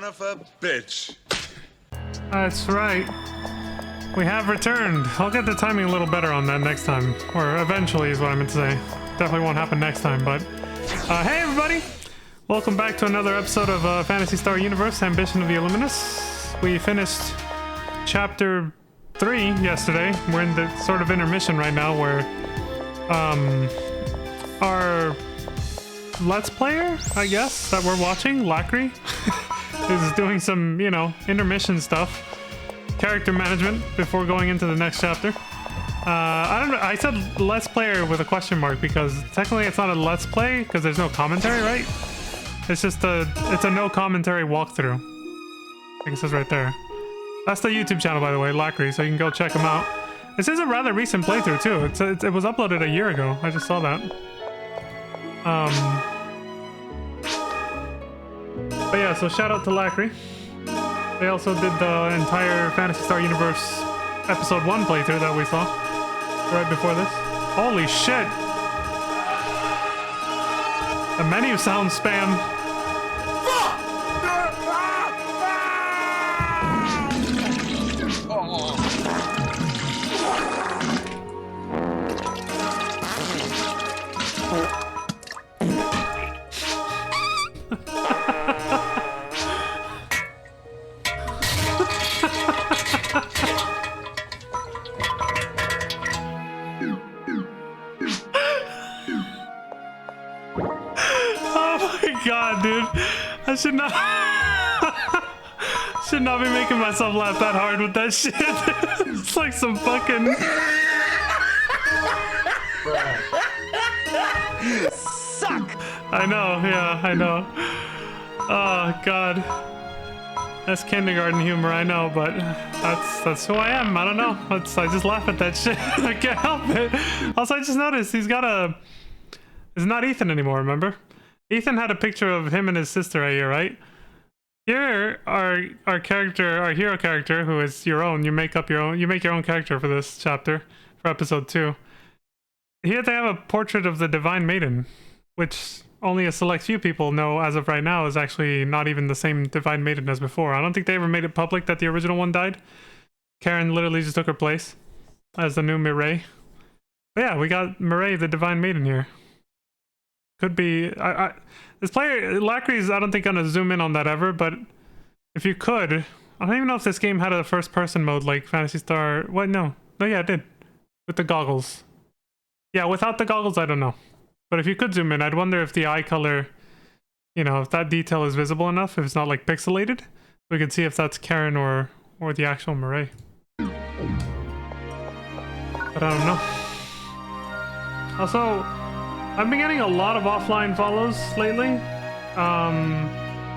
of a bitch. That's right. We have returned. I'll get the timing a little better on that next time. Or eventually is what I meant to say. Definitely won't happen next time, but... hey everybody! Welcome back to another episode of Phantasy Star Universe, Ambition of the Illuminus. We finished Chapter 3 yesterday. We're in the sort of intermission right now where... our... Let's Player, I guess, that we're watching, Lacry, is doing some, you know, intermission stuff. Character management before going into the next chapter. I don't know, I said Let's Player with a question mark because technically it's not a Let's Play because there's no commentary, right? It's just it's a no commentary walkthrough. I think it says right there. That's the YouTube channel, by the way, Lacry, so you can go check them out. This is a rather recent playthrough too. It was uploaded a year ago. I just saw that. But yeah, so shout out to Lacry. They also did the entire Phantasy Star Universe episode 1 playthrough that we saw right before this. Holy shit! The menu sound spam. God, dude, I should not be making myself laugh that hard with that shit. It's like some fucking. You suck. I know, yeah, I know. Oh God, that's kindergarten humor, I know, but that's who I am. I don't know. I just laugh at that shit. I can't help it. Also, I just noticed he's got a. It's not Ethan anymore. Remember? Ethan had a picture of him and his sister right here, right? Here, our character, our hero character, who is your own. You make your own character for this chapter, for episode 2. Here they have a portrait of the Divine Maiden, which only a select few people know as of right now is actually not even the same Divine Maiden as before. I don't think they ever made it public that the original one died. Karen literally just took her place as the new Mireille. But yeah, we got Mireille, the Divine Maiden here. Could be this player Lacry's I don't think gonna zoom in on that ever, but if you could, I don't even know if this game had a first person mode like Phantasy Star. What? No, yeah, it did with the goggles. Yeah, without the goggles, I don't know. But if you could zoom in, I'd wonder if the eye color, you know, if that detail is visible enough, if it's not like pixelated, we could see if that's Karen or the actual Mireille. But I don't know. Also, I've been getting a lot of offline follows lately.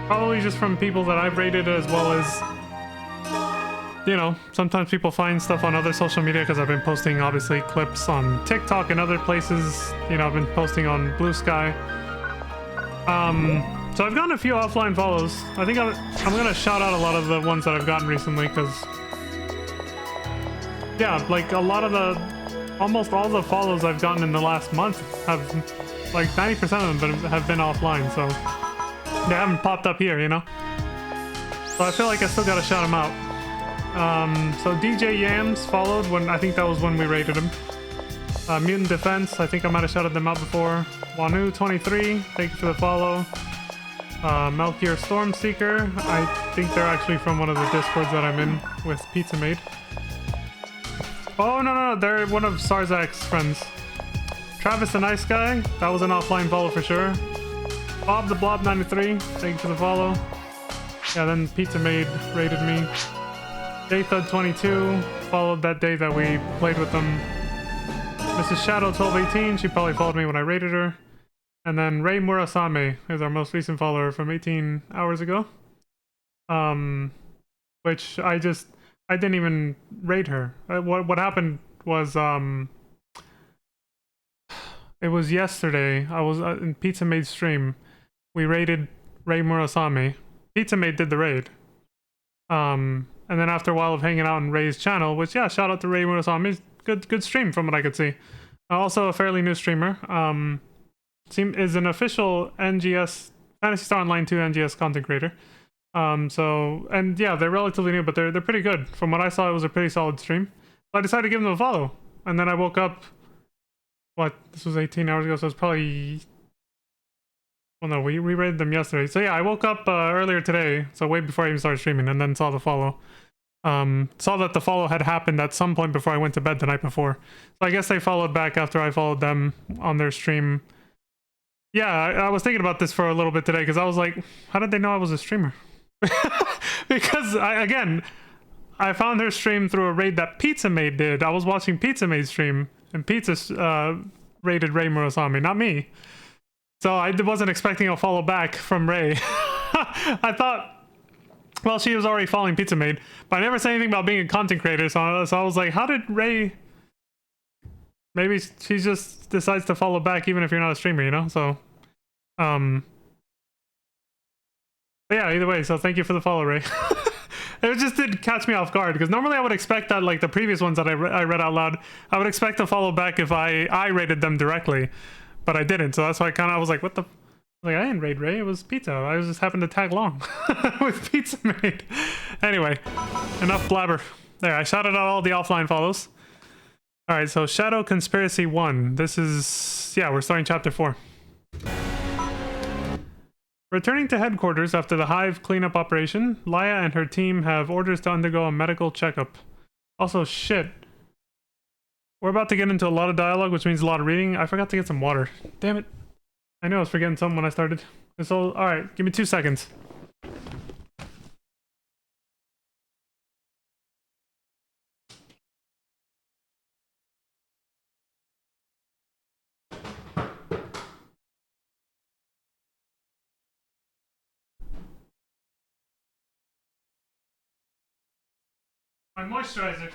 Probably just from people that I've rated, as well as, you know, sometimes people find stuff on other social media because I've been posting, obviously, clips on TikTok and other places. You know, I've been posting on Blue Sky. So I've gotten a few offline follows. I think I'm gonna shout out a lot of the ones that I've gotten recently because, yeah, like a lot of almost all the follows I've gotten in the last month have, like 90% of them have been offline, so they haven't popped up here, you know? So I feel like I still gotta shout them out. So DJ Yams followed I think that was when we rated him. Mutant Defense, I think I might have shouted them out before. Wanu23, thank you for the follow. Melchior Stormseeker, I think they're actually from one of the discords that I'm in with Pizza Made. Oh, no, they're one of Sarzak's friends. Travis the Nice Guy, that was an offline follow for sure. Bob the Blob 93, thank you for the follow. Yeah, then Pizza Maid rated me. Jthud 22 followed that day that we played with them. Mrs. Shadow 1218, she probably followed me when I rated her. And then Ray Murasame is our most recent follower from 18 hours ago. Which I didn't even rate her. What happened was, it was yesterday. I was in Pizza Maid's stream. We raided Ray Murasame. Pizza Maid did the raid. And then after a while of hanging out on Ray's channel, which, yeah, shout out to Ray Murasame. Good stream from what I could see. Also a fairly new streamer. Is an official NGS Phantasy Star Online 2 NGS content creator. So, and yeah, they're relatively new, but they're pretty good. From what I saw, it was a pretty solid stream. So I decided to give them a follow, and then I woke up. What? This was 18 hours ago, so it's probably. Well, no, we rated them yesterday. So yeah, I woke up earlier today, so way before I even started streaming, and then saw the follow. Saw that the follow had happened at some point before I went to bed the night before. So I guess they followed back after I followed them on their stream. Yeah, I was thinking about this for a little bit today because I was like, how did they know I was a streamer? Because I found her stream through a raid that Pizza Maid did. I was watching Pizza Maid's stream, and Pizza raided Ray Murasami, not me. So I wasn't expecting a follow back from Ray. I thought, well, she was already following Pizza Maid, but I never said anything about being a content creator. So I was like, how did Ray? Maybe she just decides to follow back even if you're not a streamer, you know? So, but yeah, either way, so thank you for the follow, Ray. It just did catch me off guard because normally I would expect that, like the previous ones that I read out loud, I would expect to follow back if I rated them directly, but I didn't. So that's why I was like, what the? Like, I didn't raid Ray, it was Pizza. I just happened to tag along with Pizza Maid. Anyway, enough blabber. There, I shouted out all the offline follows. All right, so Shadow Conspiracy 1. This is, yeah, we're starting chapter 4. Returning to headquarters after the Hive cleanup operation, Laya and her team have orders to undergo a medical checkup. Also, shit. We're about to get into a lot of dialogue, which means a lot of reading. I forgot to get some water. Damn it. I knew I was forgetting something when I started. So, alright, give me 2 seconds. My moisturizer.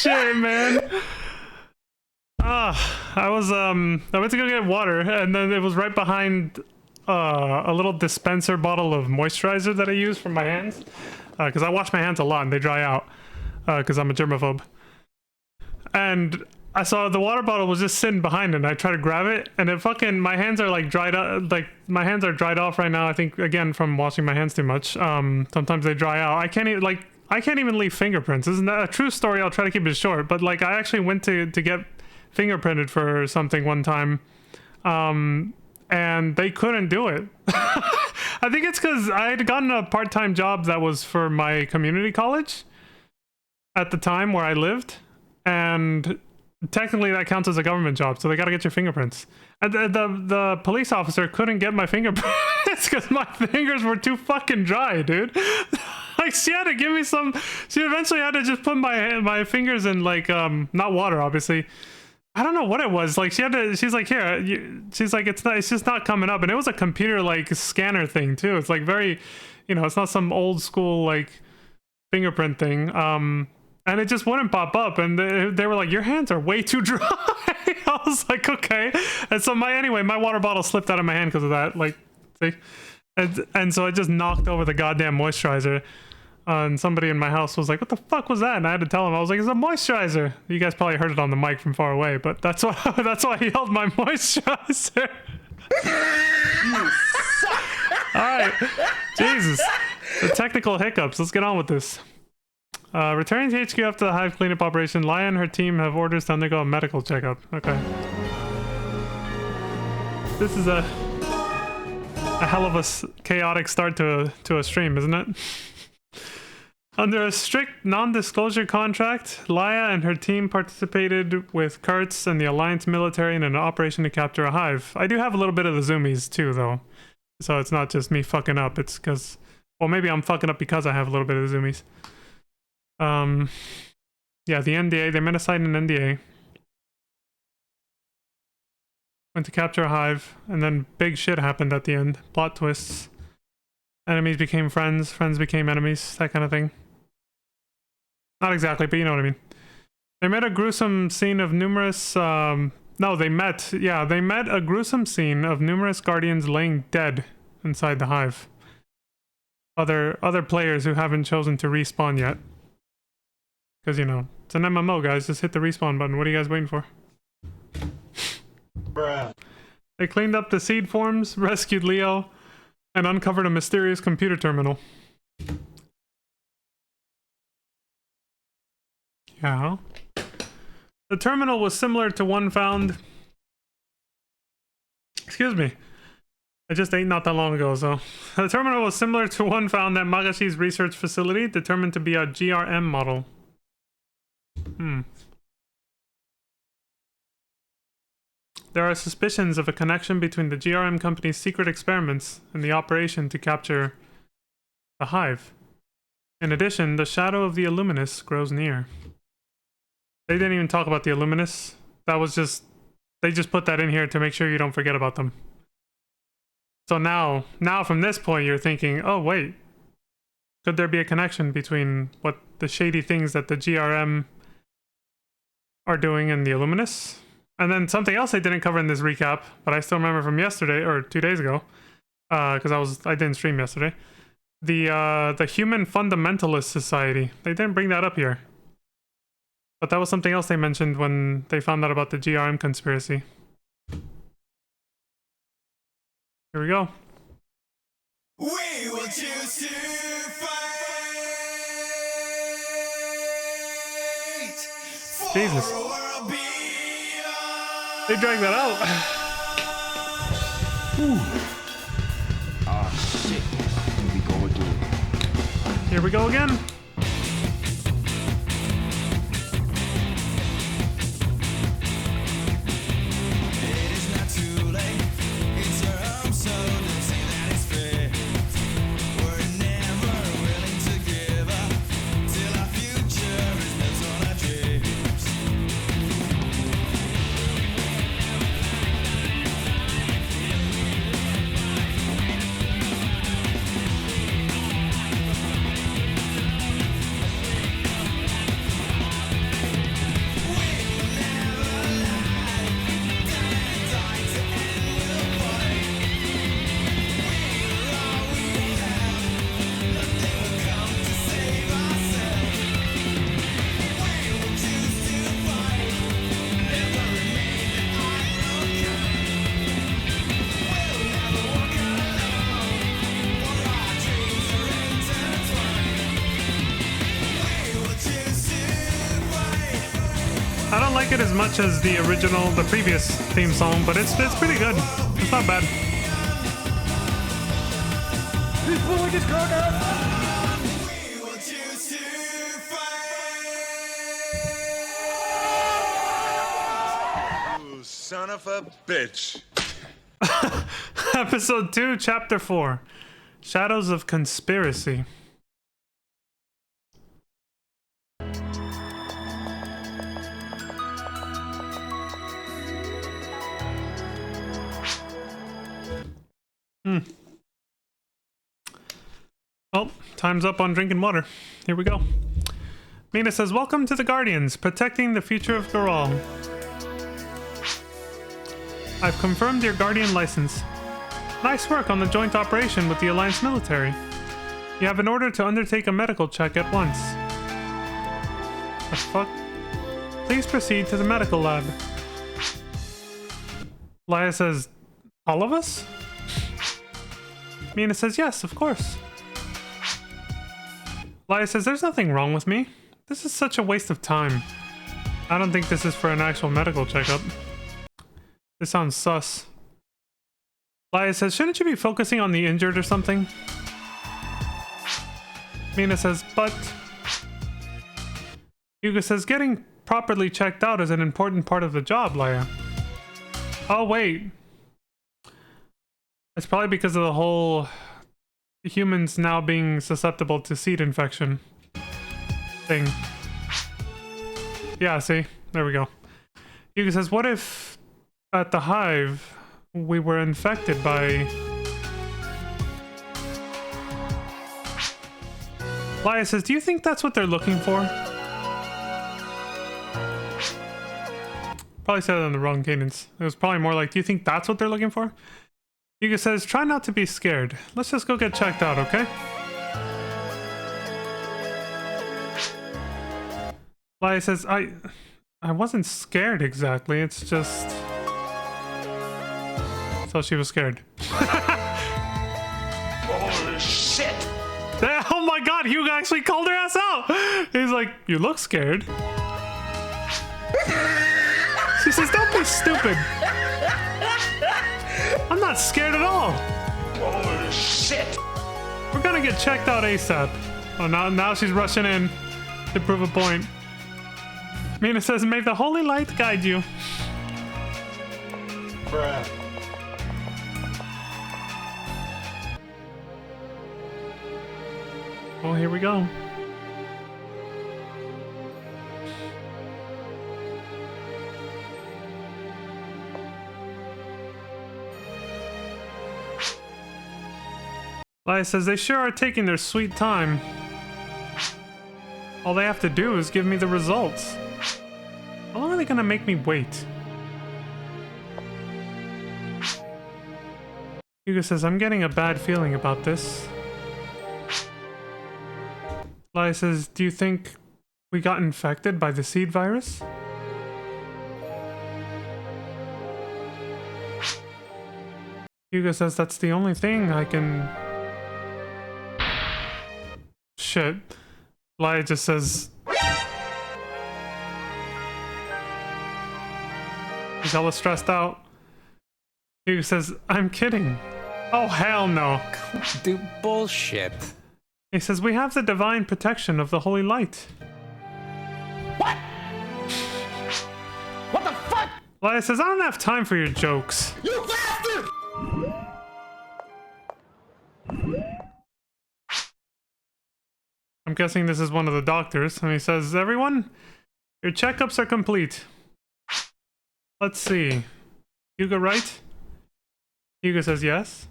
Shit, man. I went to go get water, and then it was right behind a little dispenser bottle of moisturizer that I use for my hands, because I wash my hands a lot and they dry out, because I'm a germaphobe. And I saw the water bottle was just sitting behind it, and I tried to grab it, and it fucking, my hands are like dried up, like my hands are dried off right now, I think, again, from washing my hands too much. Sometimes they dry out. I can't even leave fingerprints. Isn't that a true story? I'll try to keep it short, but like I actually went to get fingerprinted for something one time, and they couldn't do it. I think it's because I had gotten a part-time job that was for my community college at the time where I lived, and technically that counts as a government job, so they got to get your fingerprints. And the police officer couldn't get my fingerprints because my fingers were too fucking dry, dude. Like, she had to give me some. She eventually had to just put my fingers in, like, not water, obviously. I don't know what it was. Like, she's like, here, she's like, it's just not coming up. And it was a computer, like, scanner thing too. It's like very, you know, it's not some old school, like, fingerprint thing. And it just wouldn't pop up, and they were like, your hands are way too dry. I was like, okay. And so my water bottle slipped out of my hand because of that, like, see? And so I just knocked over the goddamn moisturizer. And somebody in my house was like, what the fuck was that? And I had to tell him, I was like, it's a moisturizer. You guys probably heard it on the mic from far away, but that's why I yelled my moisturizer. All right, Jesus, the technical hiccups. Let's get on with this. Returning to HQ after the Hive cleanup operation, Laya and her team have orders to undergo a medical checkup. Okay. This is a hell of a chaotic start to a stream, isn't it? Under a strict non-disclosure contract, Laya and her team participated with Kurtz and the Alliance military in an operation to capture a Hive. I do have a little bit of the zoomies too, though. So it's not just me fucking up, it's because... Well, maybe I'm fucking up because I have a little bit of the zoomies. Yeah, the NDA, they met aside an NDA. Went to capture a Hive, and then big shit happened at the end. Plot twists. Enemies became friends, friends became enemies, that kind of thing. Not exactly, but you know what I mean. They met a gruesome scene of numerous, they met a gruesome scene of numerous guardians laying dead inside the Hive. Other players who haven't chosen to respawn yet. Because, you know, it's an MMO, guys. Just hit the respawn button. What are you guys waiting for? Bruh. They cleaned up the seed forms, rescued Leo, and uncovered a mysterious computer terminal. Yeah. The terminal was similar to one found... Excuse me. I just ate not that long ago, so... The terminal was similar to one found at Magashi's research facility, determined to be a GRM model. There are suspicions of a connection between the GRM company's secret experiments and the operation to capture the hive. In addition, the shadow of the Illuminus grows near. They didn't even talk about the Illuminus. That was just... They just put that in here to make sure you don't forget about them. So now from this point, you're thinking, oh wait, could there be a connection between what the shady things that the GRM are doing and the Illuminus? And then something else I didn't cover in this recap, but I still remember from yesterday, or 2 days ago, because I didn't stream yesterday. The Human Fundamentalist Society. They didn't bring that up here. But that was something else they mentioned when they found out about the GRM conspiracy. Here we go. We will choose to fight for Jesus. a world beyond. They dragged that out. Ah, shit. Here we go again. Here we go again. It is not too late. It's your home, so don't say that it's fair. We're never willing to give up till our future is built on our dreams. I don't like it as much as the original, the previous theme song, but it's pretty good. It's not bad. This boy gets caught up. We will choose to fight. You son of a bitch. Episode 2, Chapter 4. Shadows of Conspiracy. Well, time's up on drinking water. Here we go. Mina says, welcome to the Guardians, protecting the future of Garal. I've confirmed your Guardian license. Nice work on the joint operation with the Alliance military. You have an order to undertake a medical check at once. The fuck? Please proceed to the medical lab. Laya says, all of us? Mina says, yes, of course. Laya says, there's nothing wrong with me. This is such a waste of time. I don't think this is for an actual medical checkup. This sounds sus. Laya says, shouldn't you be focusing on the injured or something? Mina says, but... Yuga says, getting properly checked out is an important part of the job, Laya. Oh, wait. It's probably because of the whole humans now being susceptible to seed infection thing. Yeah, see? There we go. Yuga says, what if at the hive we were infected by... Laya says, do you think that's what they're looking for? Probably said it in the wrong cadence. It was probably more like, do you think that's what they're looking for? Yuga says, try not to be scared. Let's just go get checked out, okay? Laia says, I wasn't scared exactly, it's just... So she was scared. Holy shit! Oh my god, Hugo actually called her ass out! He's like, you look scared. She says, don't be stupid. I'm not scared at all. Holy shit! We're gonna get checked out ASAP. Oh, now she's rushing in to prove a point. Mina says, may the holy light guide you. Bruh. Well, here we go. Laia says, they sure are taking their sweet time. All they have to do is give me the results. How long are they gonna make me wait? Hugo says, I'm getting a bad feeling about this. Laia says, do you think we got infected by the seed virus? Hugo says, that's the only thing I can... Shit. Laia just says... He's hella stressed out. Hugo says, I'm kidding. Oh, hell no. Do bullshit. He says, we have the divine protection of the holy light. What? What the fuck? Laia says, I don't have time for your jokes. You bastard! I'm guessing this is one of the doctors. And he says, everyone, your checkups are complete. Let's see. Hugo, right? Hugo says yes.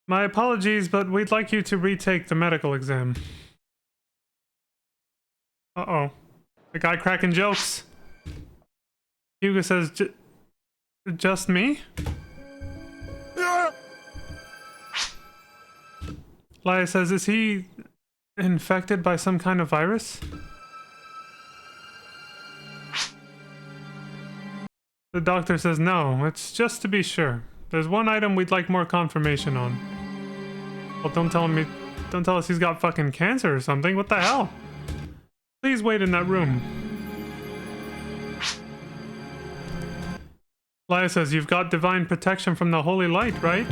My apologies, but we'd like you to retake the medical exam. Uh-oh. The guy cracking jokes. Hugo says, just me? Laia says, is he infected by some kind of virus? The doctor says, no, it's just to be sure. There's one item we'd like more confirmation on. Well, don't tell us he's got fucking cancer or something. What the hell? Please wait in that room. Laia says, you've got divine protection from the holy light, right?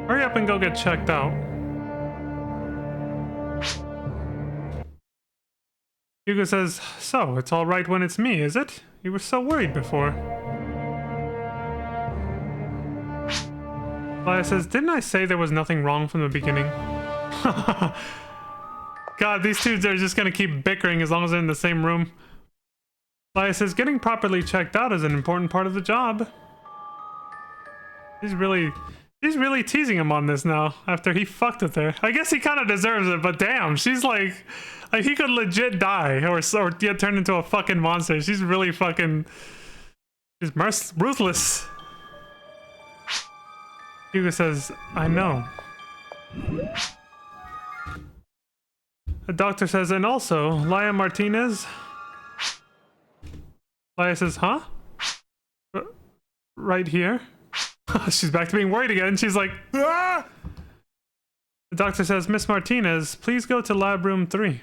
Hurry up and go get checked out. Hugo says, so, it's all right when it's me, is it? You were so worried before. Laia says, didn't I say there was nothing wrong from the beginning? God, these two are just gonna keep bickering as long as they're in the same room. Laia says, getting properly checked out is an important part of the job. She's really teasing him on this now, after he fucked with her. I guess he kind of deserves it, but damn, she's like he could legit die, or get turned into a fucking monster. She's really fucking... She's ruthless. Hugo says, I know. The doctor says, and also, Laia Martinez... Laia says, huh? Right here? She's back to being worried again. She's like, ah! The doctor says, Miss Martinez, please go to lab room 3.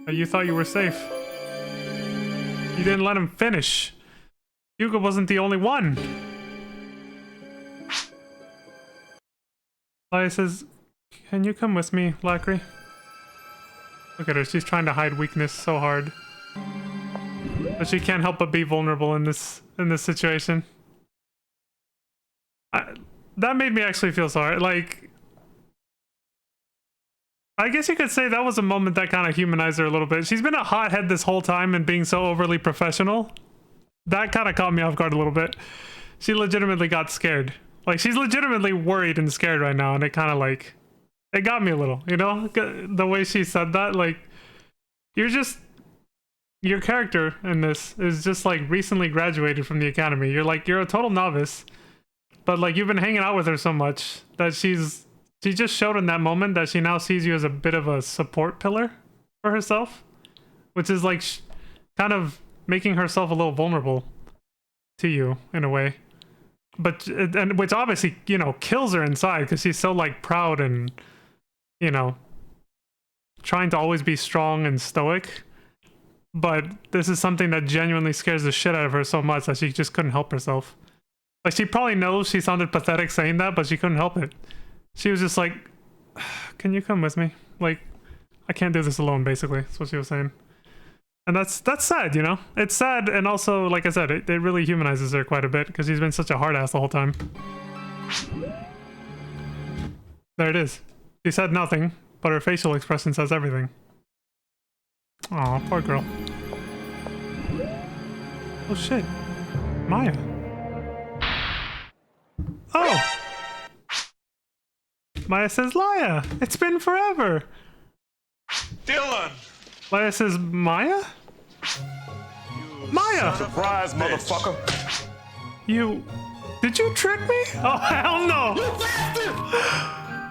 You thought you were safe. You didn't let him finish. Hugo wasn't the only one. Laia says, can you come with me, Lackery? Look at her. She's trying to hide weakness so hard. But she can't help but be vulnerable in this situation. That made me actually feel sorry. Like, I guess you could say that was a moment that kind of humanized her a little bit. She's been a hothead this whole time and being so overly professional. That kind of caught me off guard a little bit. She legitimately got scared. Like, she's legitimately worried and scared right now, and it kind of like... It got me a little, you know? The way she said that, like... Your character in this is just like recently graduated from the academy. You're a total novice. but like you've been hanging out with her so much that she just showed in that moment that she now sees you as a bit of a support pillar for herself, which is like kind of making herself a little vulnerable to you in a way. But and which obviously, you know, kills her inside because she's so like proud and, you know, trying to always be strong and stoic. But this is something that genuinely scares the shit out of her so much that she just couldn't help herself. Like she probably knows she sounded pathetic saying that, but she couldn't help it. She was just like, "Can you come with me? Like, I can't do this alone." Basically, that's what she was saying. And that's sad, you know? It's sad, and also, like I said, it really humanizes her quite a bit, because he's been such a hard ass the whole time. There it is. She said nothing, but her facial expression says everything. Aw, poor girl. Oh shit. Maya. Oh! Maya says, Laya, it's been forever! Dylan! Laya says, Maya? Maya! Surprise, motherfucker! Did you trick me? Oh, hell no!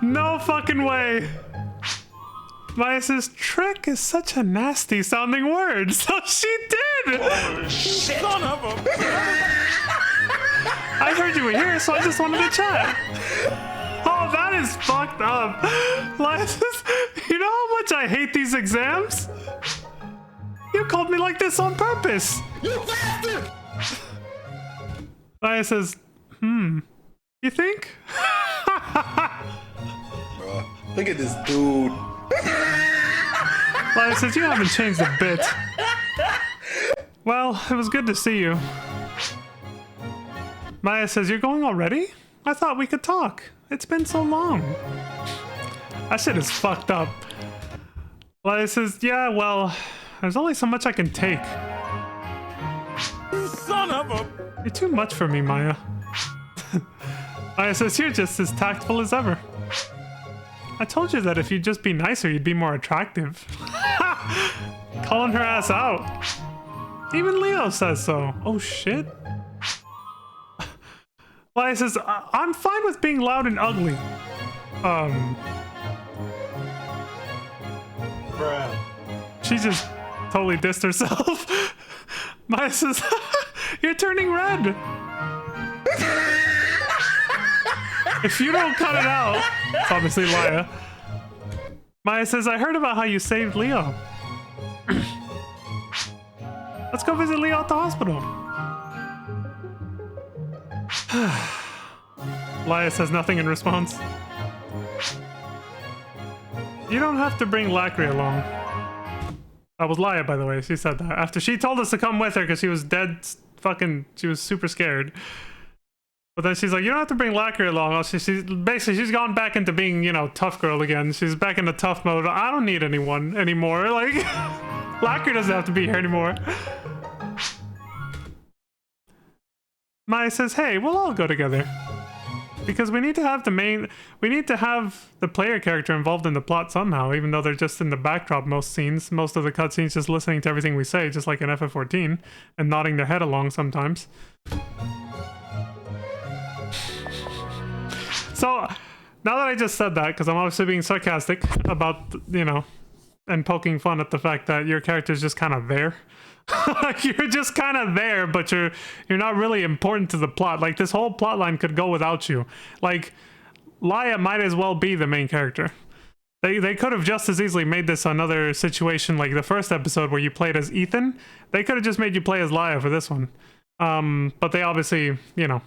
No fucking way! Maya says, trick is such a nasty sounding word, so she did! Oh, shit. Son of a... I heard you were here, so I just wanted to chat. Oh, that is fucked up. Laya says, you know how much I hate these exams? You called me like this on purpose. You bastard! Laya says, you think? Bro, look at this dude. Laya says, you haven't changed a bit. Well, it was good to see you. Maya says, you're going already? I thought we could talk. It's been so long. That shit is fucked up. Laya says, yeah, well, there's only so much I can take. Son of a... You're too much for me, Maya. Maya says, you're just as tactful as ever. I told you that if you'd just be nicer, you'd be more attractive. Calling her ass out. Even Leo says so. Oh, shit. Laya says, I'm fine with being loud and ugly. Bruh. She just totally dissed herself. Maya says, you're turning red. If you don't cut it out, it's obviously Laya. Maya says, I heard about how you saved Leo. Let's go visit Leo at the hospital. Laya says nothing in response. You don't have to bring Lacry along. That was Laya, by the way. She said that after she told us to come with her because she was she was super scared. But then she's like, you don't have to bring Lacry along. She's gone back into being, you know, tough girl again. She's back into tough mode. I don't need anyone anymore. Like, Lacry doesn't have to be here anymore. Maya says, hey, we'll all go together. Because we need to have the player character involved in the plot somehow, even though they're just in the backdrop most scenes. Most of the cutscenes just listening to everything we say, just like in FF14, and nodding their head along sometimes. So, now that I just said that, because I'm obviously being sarcastic about, you know, and poking fun at the fact that your character's just kind of there. Like, you're just kind of there, but you're not really important to the plot. Like, this whole plot line could go without you. Like, Laya might as well be the main character. They could have just as easily made this another situation like the first episode where you played as Ethan. They could have just made you play as Laya for this one. But they obviously, you know,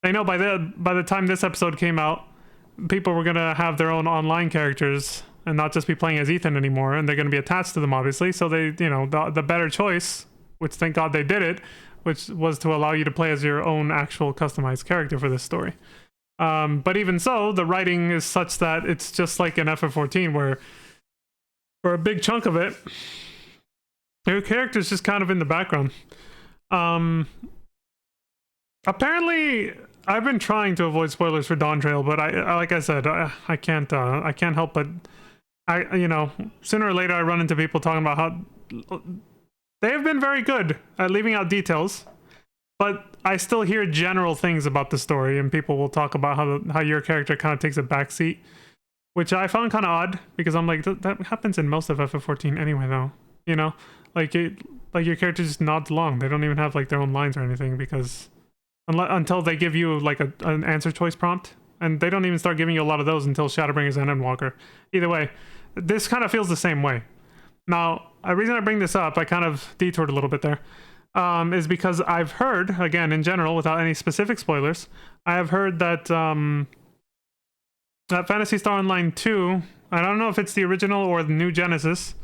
they know by the time this episode came out, people were gonna have their own online characters and not just be playing as Ethan anymore, and they're gonna be attached to them, obviously. So they, you know, the better choice, which thank God they did it, which was to allow you to play as your own actual customized character for this story. But even so, the writing is such that it's just like in FF14, where for a big chunk of it, your character's just kind of in the background. Apparently, I've been trying to avoid spoilers for Dawn Trail, but like I said, I can't help but you know, sooner or later I run into people talking about how they have been very good at leaving out details. But I still hear general things about the story, and people will talk about how your character kind of takes a backseat, which I found kind of odd because I'm like that happens in most of FF14 anyway, though. You know, like your character just nods along. They don't even have like their own lines or anything because until they give you like an answer choice prompt, and they don't even start giving you a lot of those until Shadowbringers and Endwalker. Either way, this kind of feels the same way. Now, the reason I bring this up, I kind of detoured a little bit there. Is because I've heard, again, in general, without any specific spoilers, I have heard that that Phantasy Star Online 2, I don't know if it's the original or the new Genesis,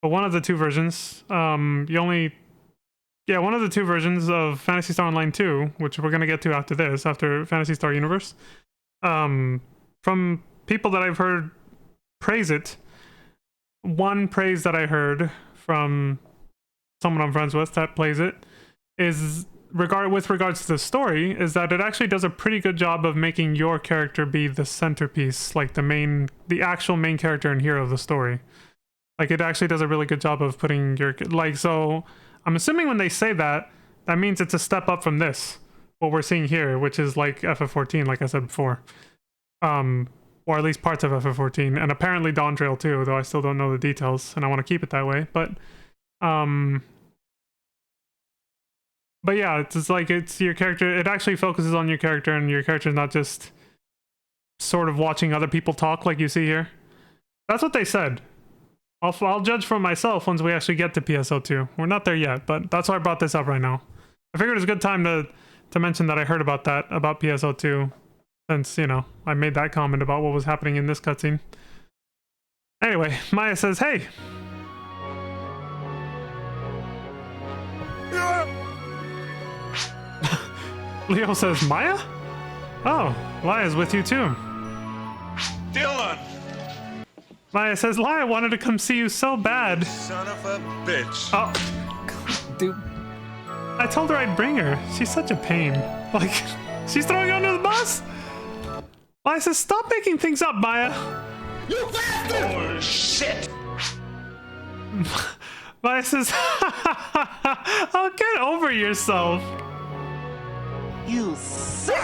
but one of the two versions, one of the two versions of Phantasy Star Online 2, which we're going to get to after this, after Phantasy Star Universe, from people that I've heard praise it, one praise that I heard from someone I'm friends with that plays it is with regards to the story is that it actually does a pretty good job of making your character be the centerpiece, like the actual main character and hero of the story. Like it actually does a really good job of putting your so I'm assuming when they say that means it's a step up from this, what we're seeing here, which is like FF14, like I said before, or at least parts of FF14, and apparently Dawn Trail too, though I still don't know the details and I want to keep it that way, but yeah, it's like it's your character. It actually focuses on your character, and your character is not just sort of watching other people talk like you see here. That's what they said. I'll judge for myself once we actually get to PSO2. We're not there yet, but that's why I brought this up right now. I figured it's a good time to mention that I heard about PSO2, since, you know, I made that comment about what was happening in this cutscene. Anyway, Maya says, hey. Leo says, Maya? Oh, Laya's with you too. Dylan! Maya says, Laya wanted to come see you so bad. Son of a bitch. Oh, Dude, I told her I'd bring her. She's such a pain. Like, she's throwing you under the bus? Maya says, stop making things up, Maya. you bastard! Oh, shit! Maya says, oh, get over yourself. You suck!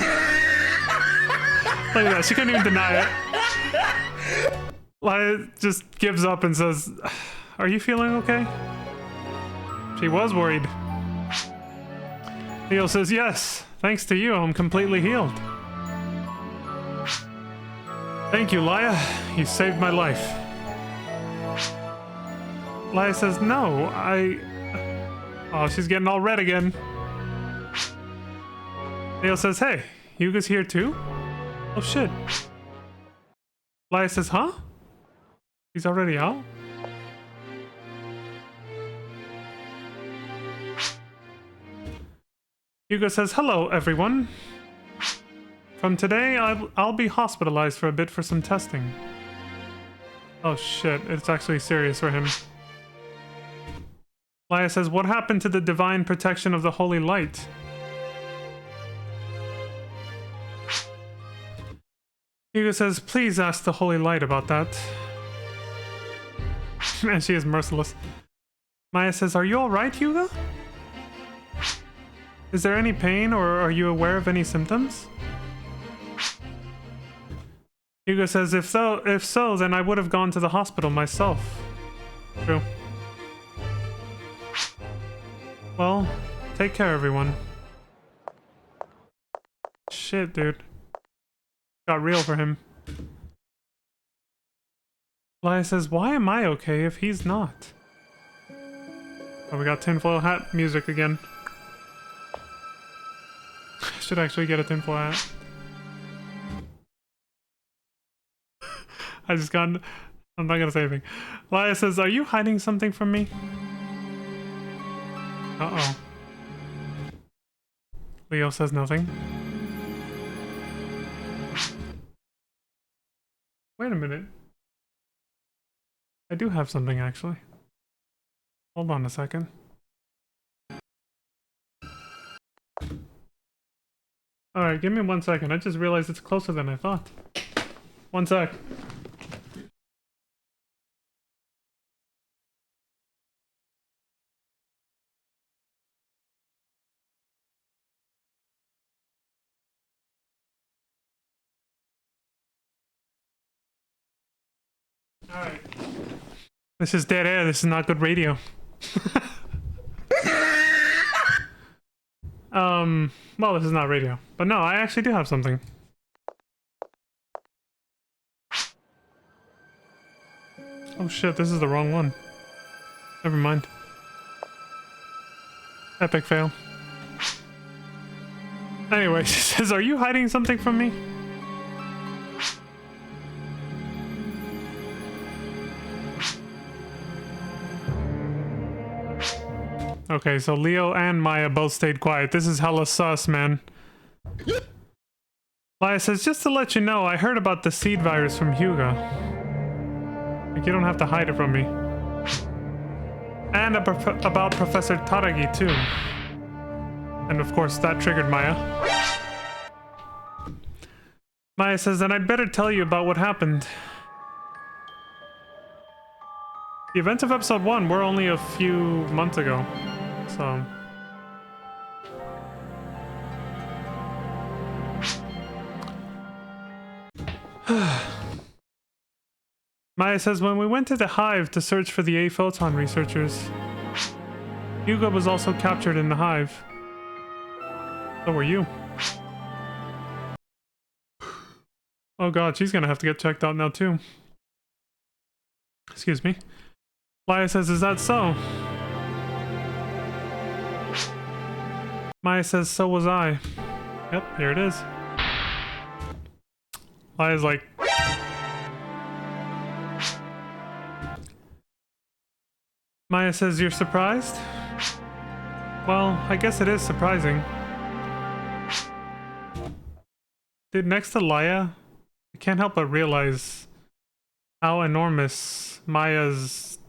Look at that, she couldn't even deny it. Laya just gives up and says, are you feeling okay? She was worried. Leo says, yes, thanks to you, I'm completely healed. Thank you, Laya. You saved my life. Laya says, no, Oh, she's getting all red again. Leo says, hey, Yuga's here too? Oh shit. Laya says, huh? He's already out? Yuga says, hello, everyone. From today, I'll be hospitalized for a bit for some testing. Oh shit, it's actually serious for him. Laya says, what happened to the divine protection of the holy light? Yuga says, please ask the holy light about that. Man, she is merciless. Maya says, are you alright, Yuga? Is there any pain, or are you aware of any symptoms? Yuga says, if so, then I would have gone to the hospital myself. True. Well, take care, everyone. Shit, dude. Got real for him. Laya says, why am I okay if he's not? Oh, we got tinfoil hat music again. Should actually get a tinfoil hat. I'm not gonna say anything. Laya says, are you hiding something from me? Uh-oh. Leo says nothing. Wait a minute. I do have something, actually. Hold on a second. Alright, give me 1 second. I just realized it's closer than I thought. 1 sec. Alright. This is dead air. This is not good radio. Well, this is not radio. But no, I actually do have something. Oh shit, this is the wrong one. Never mind. Epic fail. Anyway, she says, are you hiding something from me? Okay, so Leo and Maya both stayed quiet. This is hella sus, man. Maya says, just to let you know, I heard about the seed virus from Hugo. Like, you don't have to hide it from me. And about Professor Taragi, too. And of course, that triggered Maya. Maya says, and I'd better tell you about what happened. The events of episode 1 were only a few months ago. So... Maya says, when we went to the hive to search for the A-Photon researchers, Hugo was also captured in the hive. So were you. Oh god, she's gonna have to get checked out now too. Excuse me. Maya says, is that so? Maya says, so was I. Yep, here it is. Maya's like... Maya says, you're surprised? Well, I guess it is surprising. Dude, next to Laya, I can't help but realize how enormous Maya's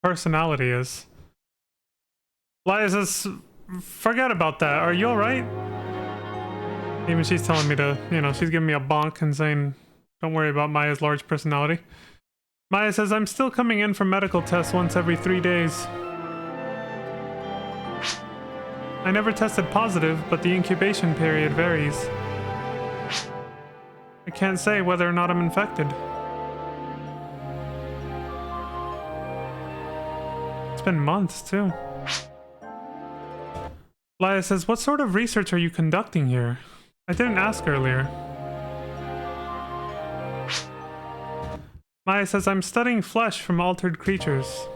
personality is. Laya says, forget about that. Are you alright? Even she's telling me to, you know, she's giving me a bonk and saying, don't worry about Maya's large personality. Maya says, I'm still coming in for medical tests once every 3 days. I never tested positive, but the incubation period varies. I can't say whether or not I'm infected. It's been months, too. Laya says, what sort of research are you conducting here? I didn't ask earlier. Maya says, I'm studying flesh from altered creatures.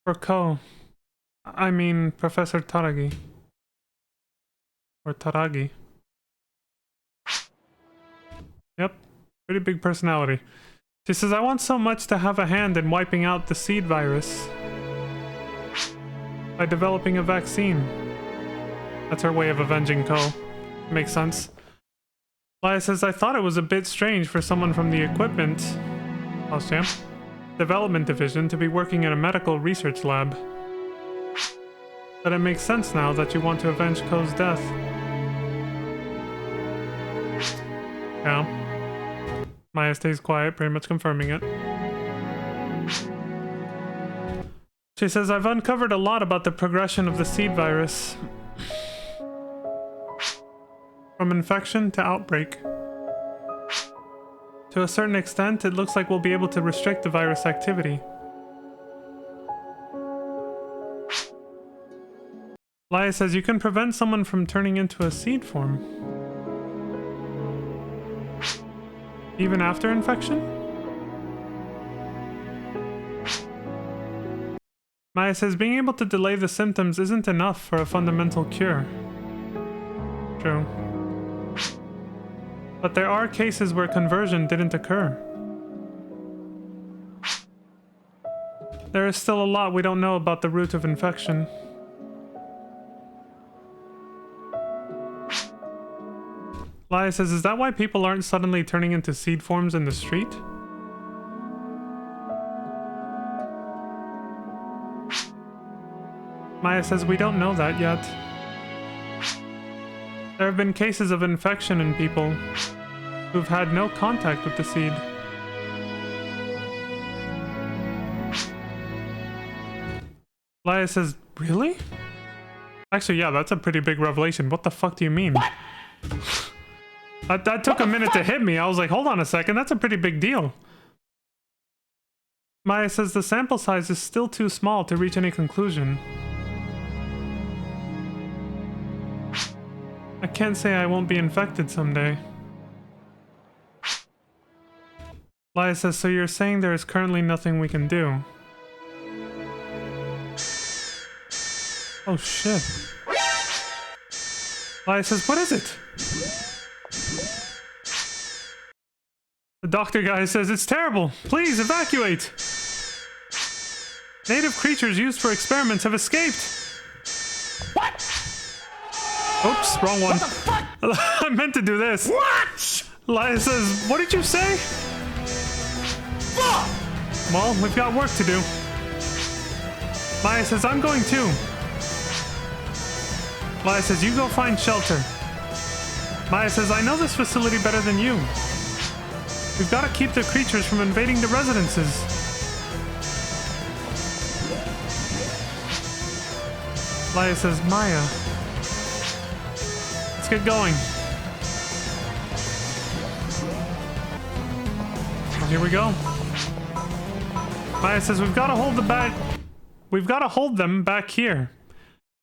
For I mean Professor Taragi. Or Taragi. Yep, pretty big personality. She says, I want so much to have a hand in wiping out the seed virus by developing a vaccine. That's her way of avenging Ko. Makes sense. Laya says, I thought it was a bit strange for someone from the equipment house champ development division to be working in a medical research lab. But it makes sense now that you want to avenge Ko's death. Yeah. Maya stays quiet, pretty much confirming it. She says, I've uncovered a lot about the progression of the seed virus. From infection to outbreak. To a certain extent, it looks like we'll be able to restrict the virus activity. Laya says, you can prevent someone from turning into a seed form. Even after infection? Maya says, being able to delay the symptoms isn't enough for a fundamental cure. True. But there are cases where conversion didn't occur. There is still a lot we don't know about the root of infection. Laya says, is that why people aren't suddenly turning into seed forms in the street? Maya says, we don't know that yet. There have been cases of infection in people who've had no contact with the seed. Laya says, really? Actually, yeah, that's a pretty big revelation. What the fuck do you mean? What? That took a minute to hit me. I was like, hold on a second, that's a pretty big deal. Maya says the sample size is still too small to reach any conclusion. I can't say I won't be infected someday. Laya says, so you're saying there is currently nothing we can do? Oh shit. Laya says, what is it? The doctor guy says, it's terrible. Please evacuate. Native creatures used for experiments have escaped. What? Oops, wrong one. What the fuck? I meant to do this. What? Laya says, what did you say? Fuck! Well, we've got work to do. Maya says, I'm going too. Maya says, you go find shelter. Maya says, I know this facility better than you. We've got to keep the creatures from invading the residences. Maya says, Maya, let's get going. Well, here we go. Maya says, we've got to hold them back here.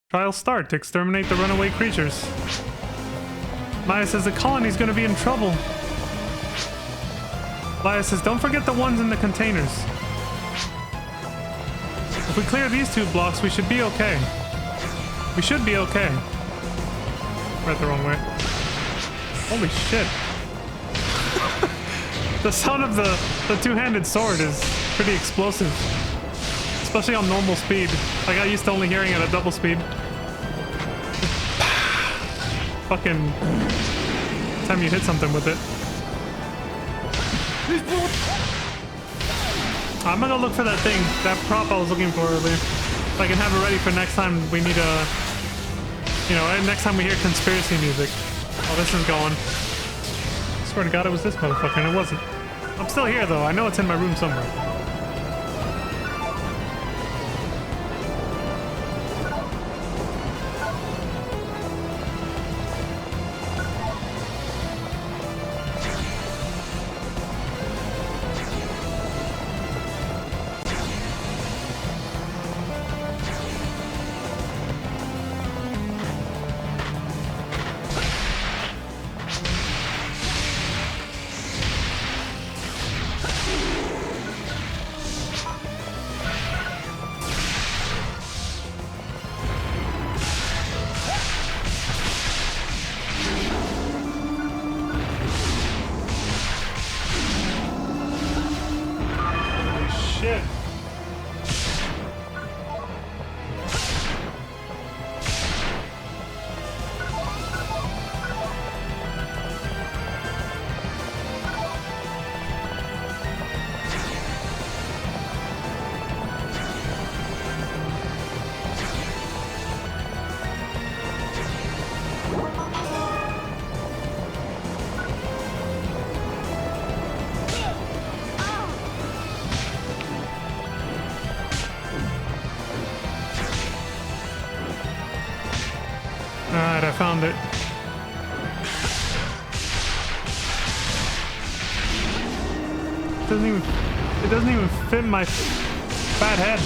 Trials start to exterminate the runaway creatures. Maya says the colony's gonna be in trouble. Maya says, don't forget the ones in the containers. If we clear these 2 blocks, we should be okay. We should be okay. Right the wrong way. Holy shit. The sound of the two-handed sword is pretty explosive. Especially on normal speed. I got used to only hearing it at double speed. Fucking time you hit something with it. I'm gonna look for that thing, that prop I was looking for earlier. If I can have it ready for next time we need a, you know, next time we hear conspiracy music. Oh, this is going. I swear to God, it was this motherfucker, and it wasn't. I'm still here though. I know it's in my room somewhere. Shit. Alright, I found it. It doesn't even fit my fat head.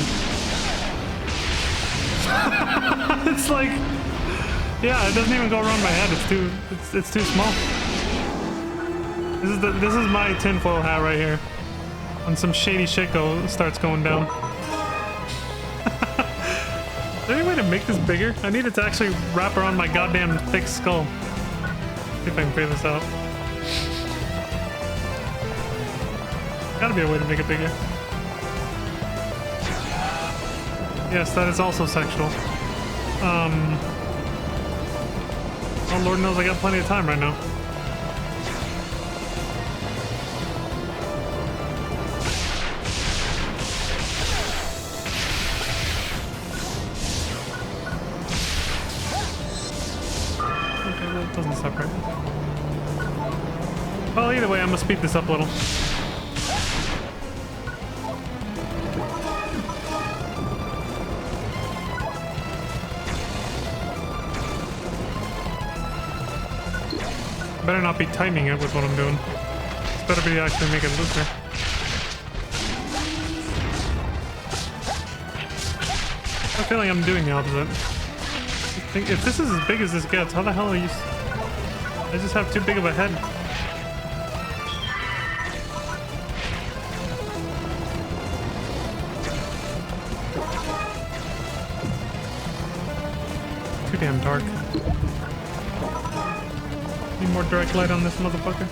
It's like, yeah, it doesn't even go around my head. It's too small. This is my tinfoil hat right here. When some shady shit starts going down. Is there any way to make this bigger? I need it to actually wrap around my goddamn thick skull. See if I can figure this out. Gotta be a way to make it bigger. Yes, that is also sexual. Oh, Lord knows I got plenty of time right now. Doesn't separate. Well, either way, I'm gonna speed this up a little. Better not be tightening it with what I'm doing. It's better be actually make it looser. I have a feeling I'm doing the opposite. If this is as big as this gets, how the hell are you... I just have too big of a head. Too damn dark. Need more direct light on this motherfucker.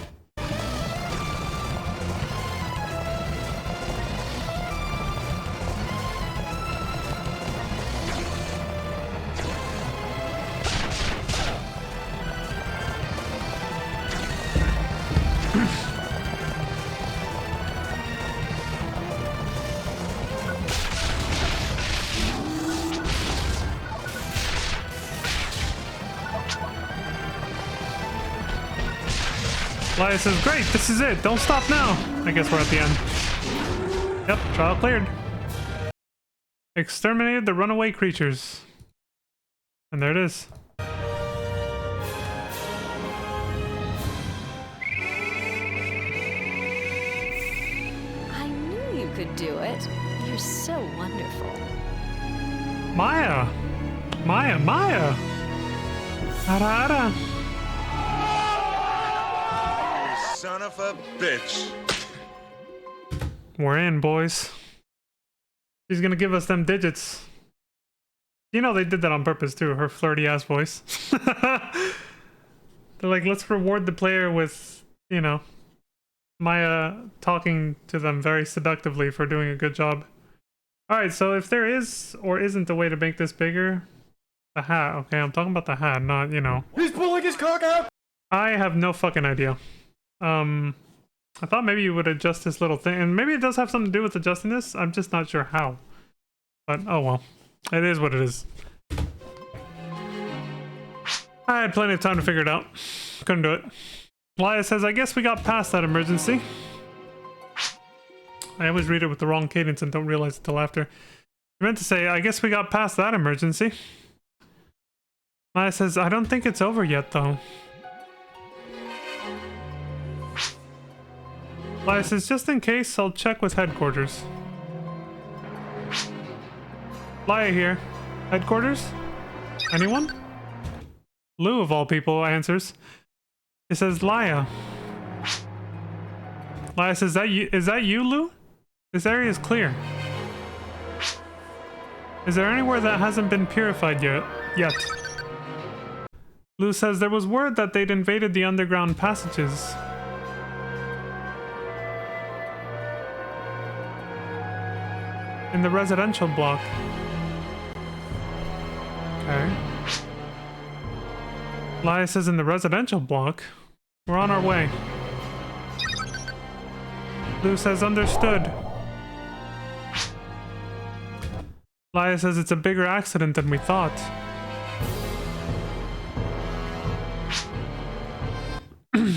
Laya says, great, this is it. Don't stop now. I guess we're at the end. Yep, trial cleared. Exterminated the runaway creatures. And there it is. I knew you could do it. You're so wonderful. Maya! Maya, Maya! Ara, ara. Son of a bitch. We're in, boys. She's gonna give us them digits. You know they did that on purpose too, her flirty ass voice. They're like, let's reward the player with, you know, Maya talking to them very seductively for doing a good job. Alright, so if there is or isn't a way to make this bigger, the hat, okay, I'm talking about the hat, not, you know. He's pulling his cock out! I have no fucking idea. I thought maybe you would adjust this little thing, and maybe it does have something to do with adjusting this. I'm just not sure how. But oh well, it is what it is. I had plenty of time to figure it out. Couldn't do it. Laya says, I guess we got past that emergency. I always read it with the wrong cadence and don't realize it till after. I meant to say, I guess we got past that emergency. Laya says, I don't think it's over yet though. Laya says, just in case, I'll check with headquarters. Laya here. Headquarters? Anyone? Lou, of all people, answers. It says, Laya. Laya says, is that you, Lou? This area is clear. Is there anywhere that hasn't been purified yet? Lou says, there was word that they'd invaded the underground passages. In the residential block. Okay. Laya says in the residential block. We're on our way. Lou says understood. Laya says it's a bigger accident than we thought.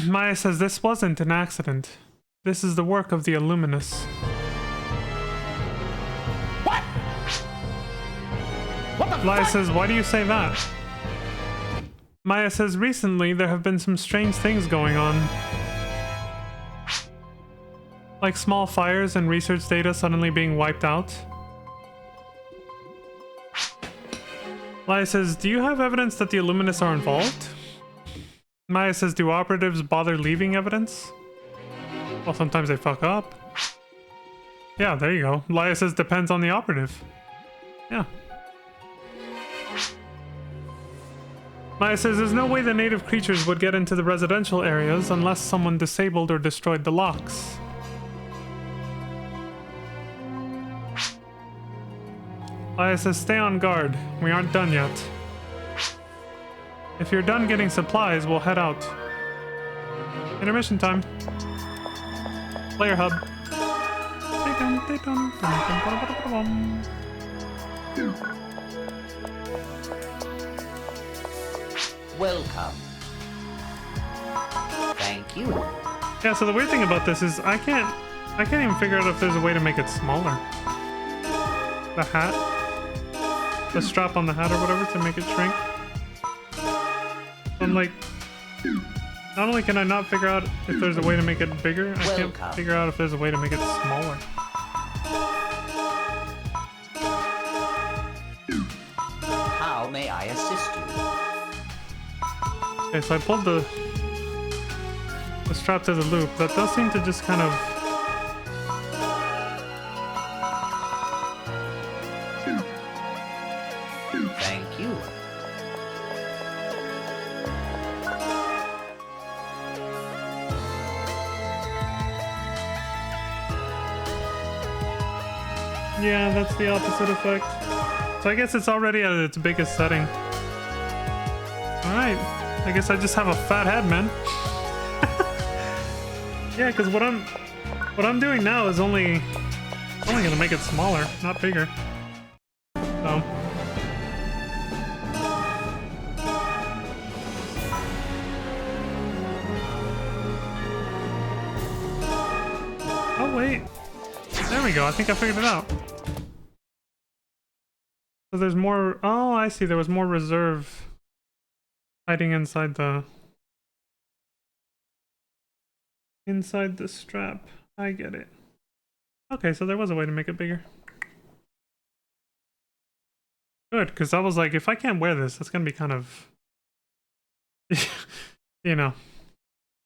Maya says this wasn't an accident. This is the work of the Illuminus. Laya says, why do you say that? Maya says, recently there have been some strange things going on. Like small fires and research data suddenly being wiped out. Laya says, do you have evidence that the Illuminus are involved? Maya says, do operatives bother leaving evidence? Well, sometimes they fuck up. Yeah, there you go. Laya says, depends on the operative. Yeah. Maya says there's no way the native creatures would get into the residential areas unless someone disabled or destroyed the locks. Laya says stay on guard. We aren't done yet. If you're done getting supplies, we'll head out. Intermission time. Player hub. Welcome. Thank you. Yeah, so the weird thing about this is I can't even figure out if there's a way to make it smaller. The hat? The strap on the hat or whatever to make it shrink. I'm like, Not only can I not figure out if there's a way to make it bigger, I can't Welcome. figure out if there's a way to make it smaller. How may I assist you? Okay, so I pulled the strap to the loop. That does seem to just kind of... Thank you. Yeah, that's the opposite effect. So I guess it's already at its biggest setting. Alright. I guess I just have a fat head, man. Yeah, because what I'm doing now is only gonna make it smaller, not bigger. So oh wait. There we go, I think I figured it out. So there's more. Oh, I see. There was more reserve hiding inside the strap. I get it. Okay, so there was a way to make it bigger. Good, because I was like, if I can't wear this, that's gonna be kind of, you know,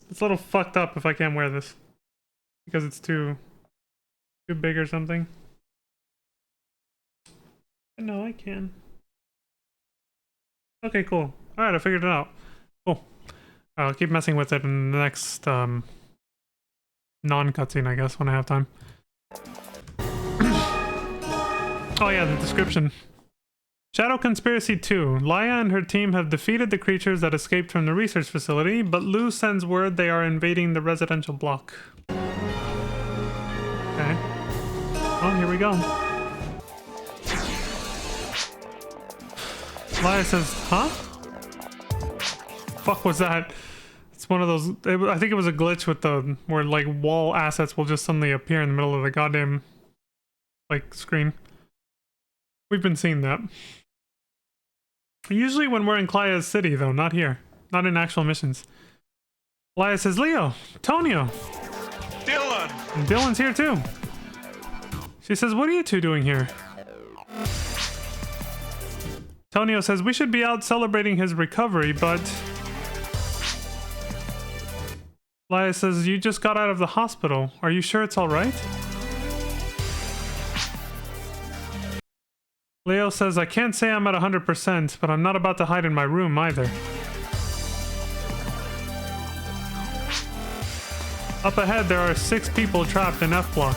it's a little fucked up if I can't wear this because it's too big or something. No, I can. Okay, cool. Alright, I figured it out. Cool. I'll keep messing with it in the next non-cutscene, I guess, when I have time. Oh yeah, the description. Shadow Conspiracy 2. Laia and her team have defeated the creatures that escaped from the research facility, but Lou sends word they are invading the residential block. Okay. Oh, here we go. Laia says, huh? Fuck was that? It's one of those, I think it was a glitch with the, where like wall assets will just suddenly appear in the middle of the goddamn, like, screen. We've been seeing that. Usually when we're in Claia's city though, not here. Not in actual missions. Laia says, Leo, Tonio. Dylan! And Dylan's here too. She says, what are you two doing here? Tonio says, we should be out celebrating his recovery, but... Laia says, you just got out of the hospital. Are you sure it's alright? Leo says, I can't say I'm at 100%, but I'm not about to hide in my room either. Up ahead, there are 6 people trapped in F block.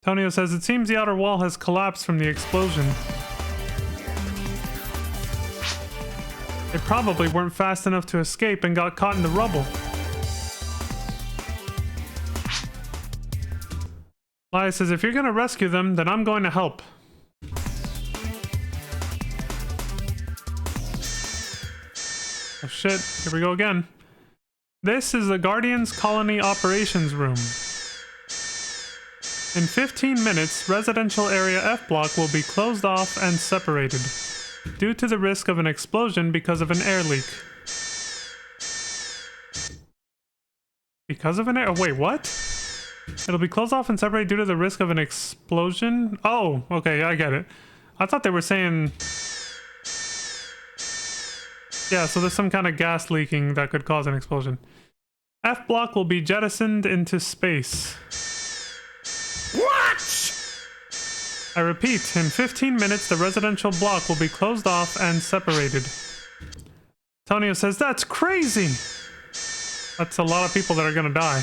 Tonio says, it seems the outer wall has collapsed from the explosion. They probably weren't fast enough to escape and got caught in the rubble. Laia says, if you're gonna rescue them, then I'm going to help. Oh shit, here we go again. This is the Guardians Colony Operations Room. In 15 minutes, residential area F block will be closed off and separated, due to the risk of an explosion because of an air leak. Because of an air... Wait, what? It'll be closed off and separated due to the risk of an explosion? Oh, okay, I get it. I thought they were saying... Yeah, so there's some kind of gas leaking that could cause an explosion. F block will be jettisoned into space. What? I repeat, in 15 minutes, the residential block will be closed off and separated. Tonio says, that's crazy! That's a lot of people that are gonna die.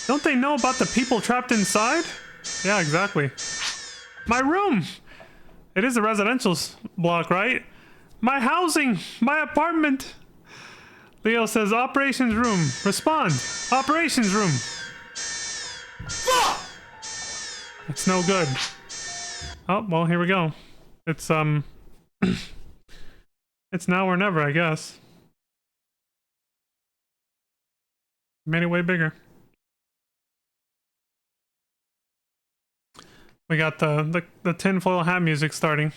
Don't they know about the people trapped inside? Yeah, exactly. My room! It is a residential block, right? My housing! My apartment! Leo says, operations room. Respond. Operations room. Fuck! It's no good. Oh, well, here we go. It's, it's now or never, I guess. Made it way bigger. We got the tinfoil hat music starting.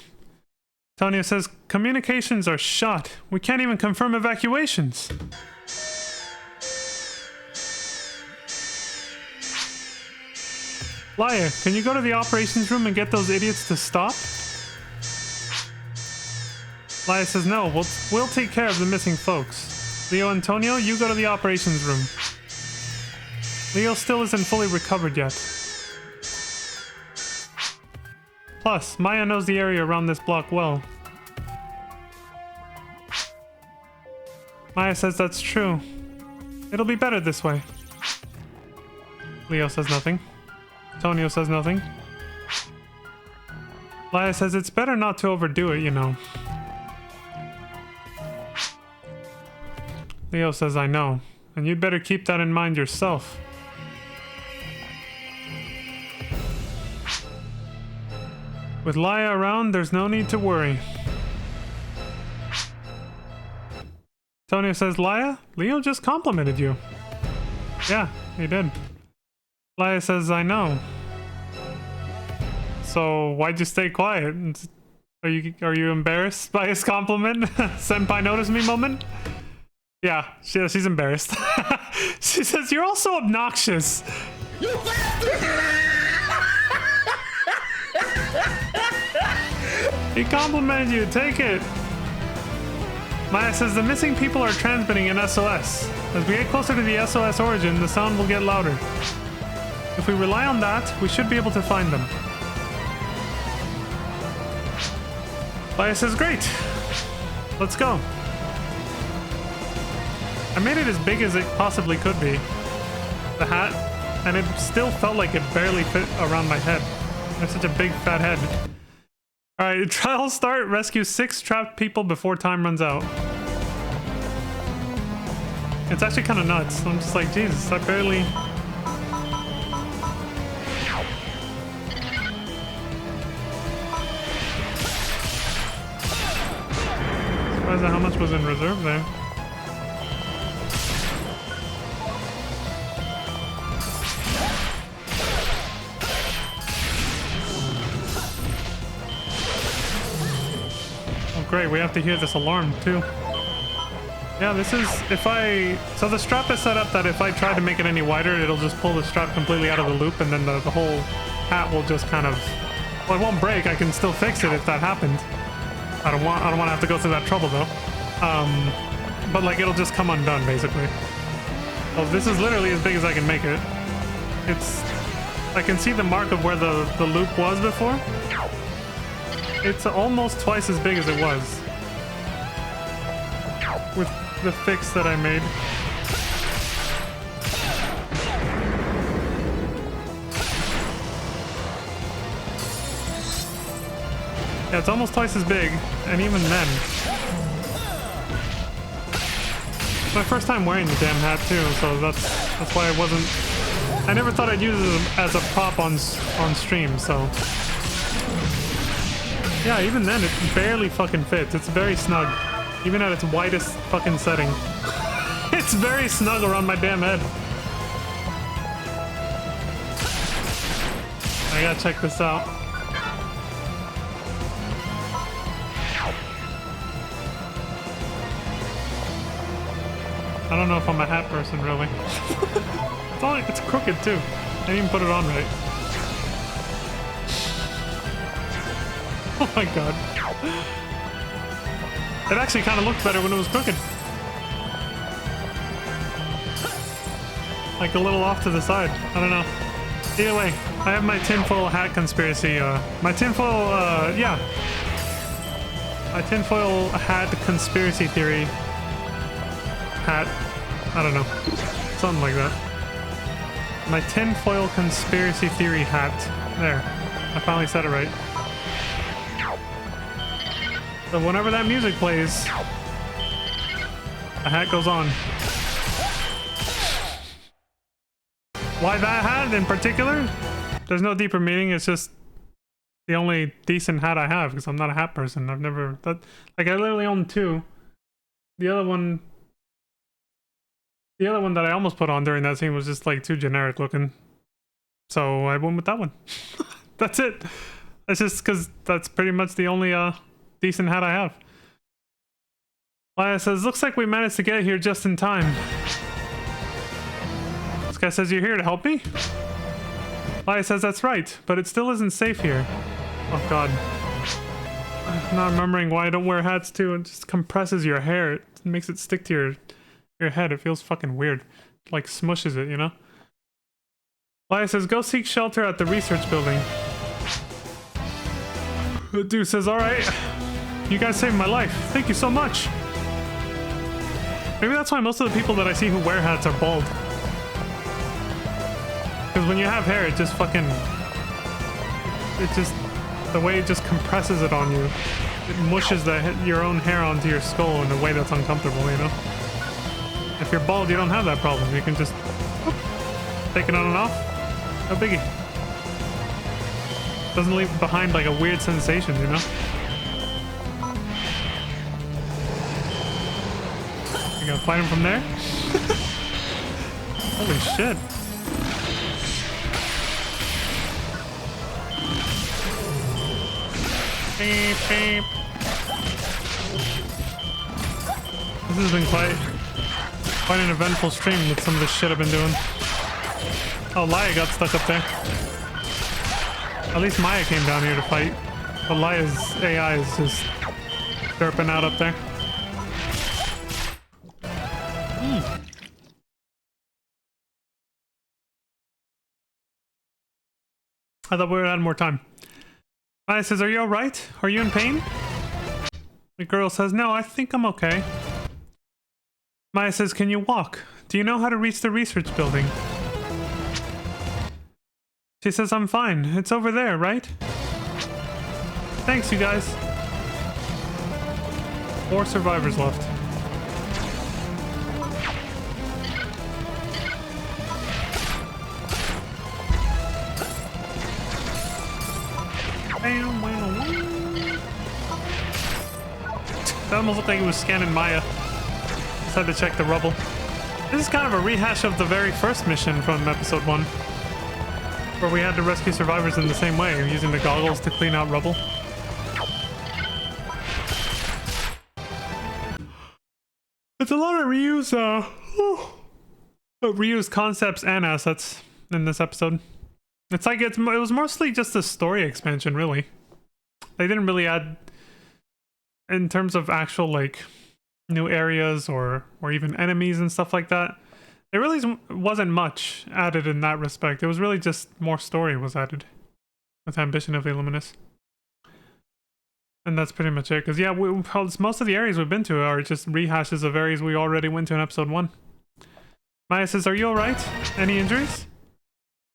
Tonio says communications are shot. We can't even confirm evacuations. Liar, can you go to the operations room and get those idiots to stop? Liar says no, we'll take care of the missing folks. Leo and Tonio, you go to the operations room. Leo still isn't fully recovered yet. Plus, Maya knows the area around this block well. Maya says that's true. It'll be better this way. Leo says nothing. Tonio says nothing. Laya says it's better not to overdo it, you know. Leo says I know, and you'd better keep that in mind yourself. With Laya around, there's no need to worry. Tonio says, Laya, Leo just complimented you. Yeah, he did. Laya says, I know. So why'd you stay quiet? Are you embarrassed by his compliment? Senpai noticed me moment? Yeah, she's embarrassed. She says, you're also obnoxious. He complimented you, take it. Maya says the missing people are transmitting an SOS. As we get closer to the SOS origin, the sound will get louder. If we rely on that, we should be able to find them. Maya says, great. Let's go. I made it as big as it possibly could be. The hat, and it still felt like it barely fit around my head. I have such a big fat head. Alright, trial start. Rescue 6 trapped people before time runs out. It's actually kind of nuts. I'm just like, Jesus, I barely... Surprised at how much was in reserve there. Great, we have to hear this alarm too. Yeah, this is, so the strap is set up that if I try to make it any wider, it'll just pull the strap completely out of the loop, and then the whole hat will just kind of, well, it won't break. I can still fix it if that happened. I don't want to have to go through that trouble though. But like, it'll just come undone basically. Well, this is literally as big as I can make it. I can see the mark of where the loop was before. It's almost twice as big as it was with the fix that I made. Yeah, it's almost twice as big, and even then. It's my first time wearing the damn hat too, so that's why I never thought I'd use it as a prop on stream, so. Yeah, even then, it barely fucking fits. It's very snug. Even at its widest fucking setting. It's very snug around my damn head. I gotta check this out. I don't know if I'm a hat person, really. It's crooked, too. I didn't even put it on right. Oh my god. It actually kind of looked better when it was crooked. Like a little off to the side. I don't know. Either way, I have my tinfoil hat conspiracy, my tinfoil, yeah. My tinfoil hat conspiracy theory hat. I don't know. Something like that. My tinfoil conspiracy theory hat. There. I finally said it right. So whenever that music plays, a hat goes on. Why that hat in particular? There's no deeper meaning. It's just the only decent hat I have because I'm not a hat person. I've never I literally own 2. The other one that I almost put on during that scene was just like too generic looking. So I went with that one. That's it. It's just because that's pretty much the only decent hat I have. Laya says, looks like we managed to get here just in time. This guy says, you're here to help me? Laya says, that's right, but it still isn't safe here. Oh god. I'm not remembering why I don't wear hats too. It just compresses your hair. It makes it stick to your head. It feels fucking weird. It, like smushes it, you know? Laya says, go seek shelter at the research building. The dude says, alright. You guys saved my life. Thank you so much. Maybe that's why most of the people that I see who wear hats are bald. Because when you have hair, it just fucking... It just... The way it just compresses it on you. It mushes your own hair onto your skull in a way that's uncomfortable, you know? If you're bald, you don't have that problem. You can just... Whoop, take it on and off. No biggie. Doesn't leave behind like a weird sensation, you know? You gotta fight him from there? Holy shit. Beep, beep. This has been quite an eventful stream with some of the shit I've been doing. Oh, Laya got stuck up there. At least Maya came down here to fight. But Laya's AI is just derping out up there. I thought we would have had more time. Maya says, are you alright? Are you in pain? The girl says, no, I think I'm okay. Maya says, can you walk? Do you know how to reach the research building? She says, I'm fine. It's over there, right? Thanks, you guys. 4 survivors left. That almost looked like it was scanning Maya. Just had to check the rubble. This is kind of a rehash of the very first mission from episode 1. Where we had to rescue survivors in the same way, using the goggles to clean out rubble. It's a lot of reused concepts and assets in this episode. It's like it was mostly just a story expansion, really. They didn't really add, in terms of actual like new areas or even enemies and stuff like that. There really wasn't much added in that respect. It was really just more story was added with Ambition of Illuminus. And that's pretty much it. Because yeah, most of the areas we've been to are just rehashes of areas we already went to in episode 1. Maya says, are you alright? Any injuries?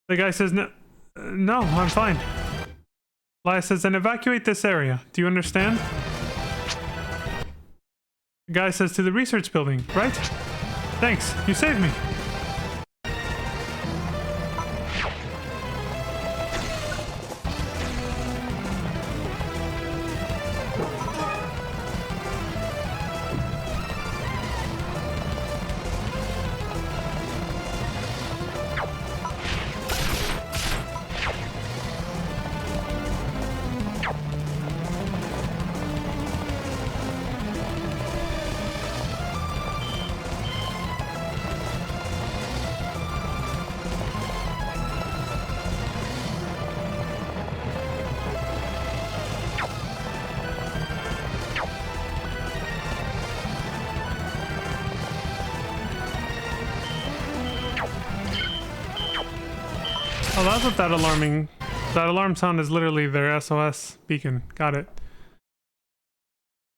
The guy says, no, I'm fine. Laya says, then evacuate this area. Do you understand? The guy says, to the research building, right? Thanks, you saved me. Oh, that's what that alarm sound is literally their SOS beacon. Got it.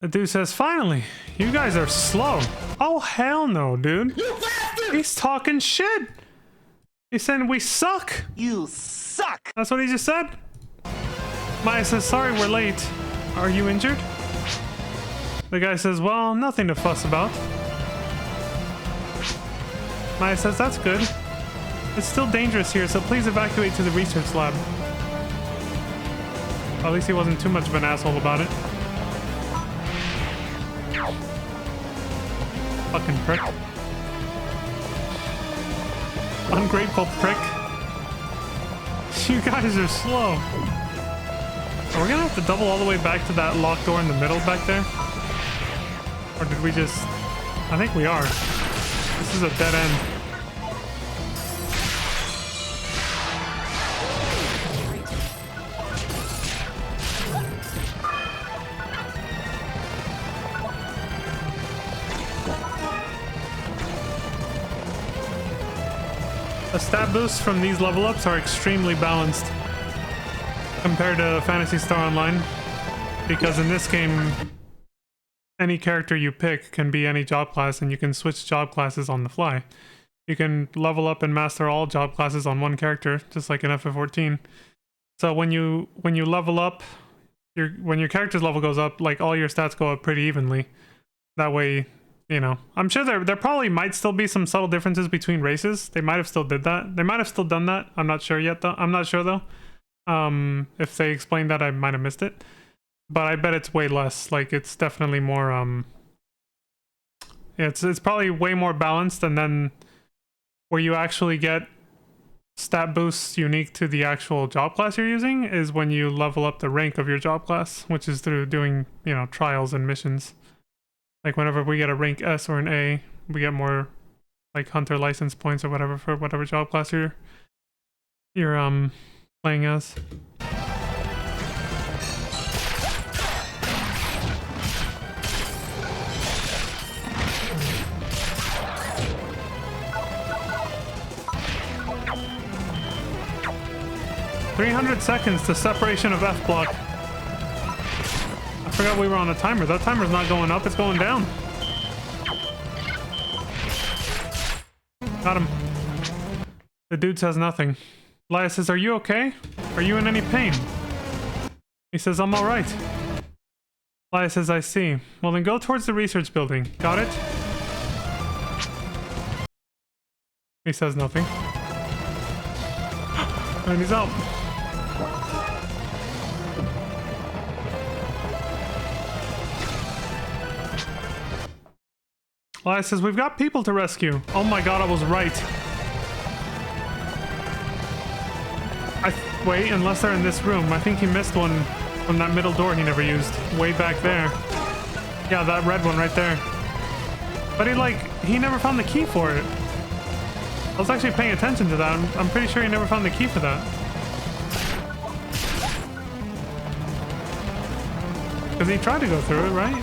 The dude says, finally, you guys are slow. Oh, hell no, dude. He's talking shit. He's saying we suck. You suck! That's what he just said. Maya says, sorry we're late. Are you injured? The guy says, well, nothing to fuss about. Maya says, that's good. It's still dangerous here, so please evacuate to the research lab. At least he wasn't too much of an asshole about it. Fucking prick. Ungrateful prick. You guys are slow. Are we gonna have to double all the way back to that locked door in the middle back there? Or did we just... I think we are. This is a dead end. The stat boosts from these level ups are extremely balanced compared to Phantasy Star Online, because in this game any character you pick can be any job class and you can switch job classes on the fly. You can level up and master all job classes on one character, just like in FF14. So when you level up, when your character's level goes up, like all your stats go up pretty evenly. That way, you know, I'm sure there probably might still be some subtle differences between races. They might have still did that. They might have still done that. I'm not sure yet though. I'm not sure though. If they explained that, I might have missed it. But I bet it's way less. Like, it's definitely more, yeah, it's probably way more balanced, and then where you actually get stat boosts unique to the actual job class you're using is when you level up the rank of your job class, which is through doing, you know, trials and missions. Like, whenever we get a rank S or an A, we get more, like, hunter license points or whatever for whatever job class you're playing as. 300 seconds to separation of F block. I forgot we were on a timer. That timer's not going up, it's going down. Got him. The dude says nothing. Laya says, "Are you okay? Are you in any pain?" He says, "I'm alright." Laya says, "I see. Well then go towards the research building. Got it?" He says nothing. And he's out. Laya says, "We've got people to rescue." Oh my god, I was right. Wait, unless they're in this room. I think he missed one from that middle door he never used. Way back there. Yeah, that red one right there. But he never found the key for it. I was actually paying attention to that. I'm pretty sure he never found the key for that. Because he tried to go through it, right?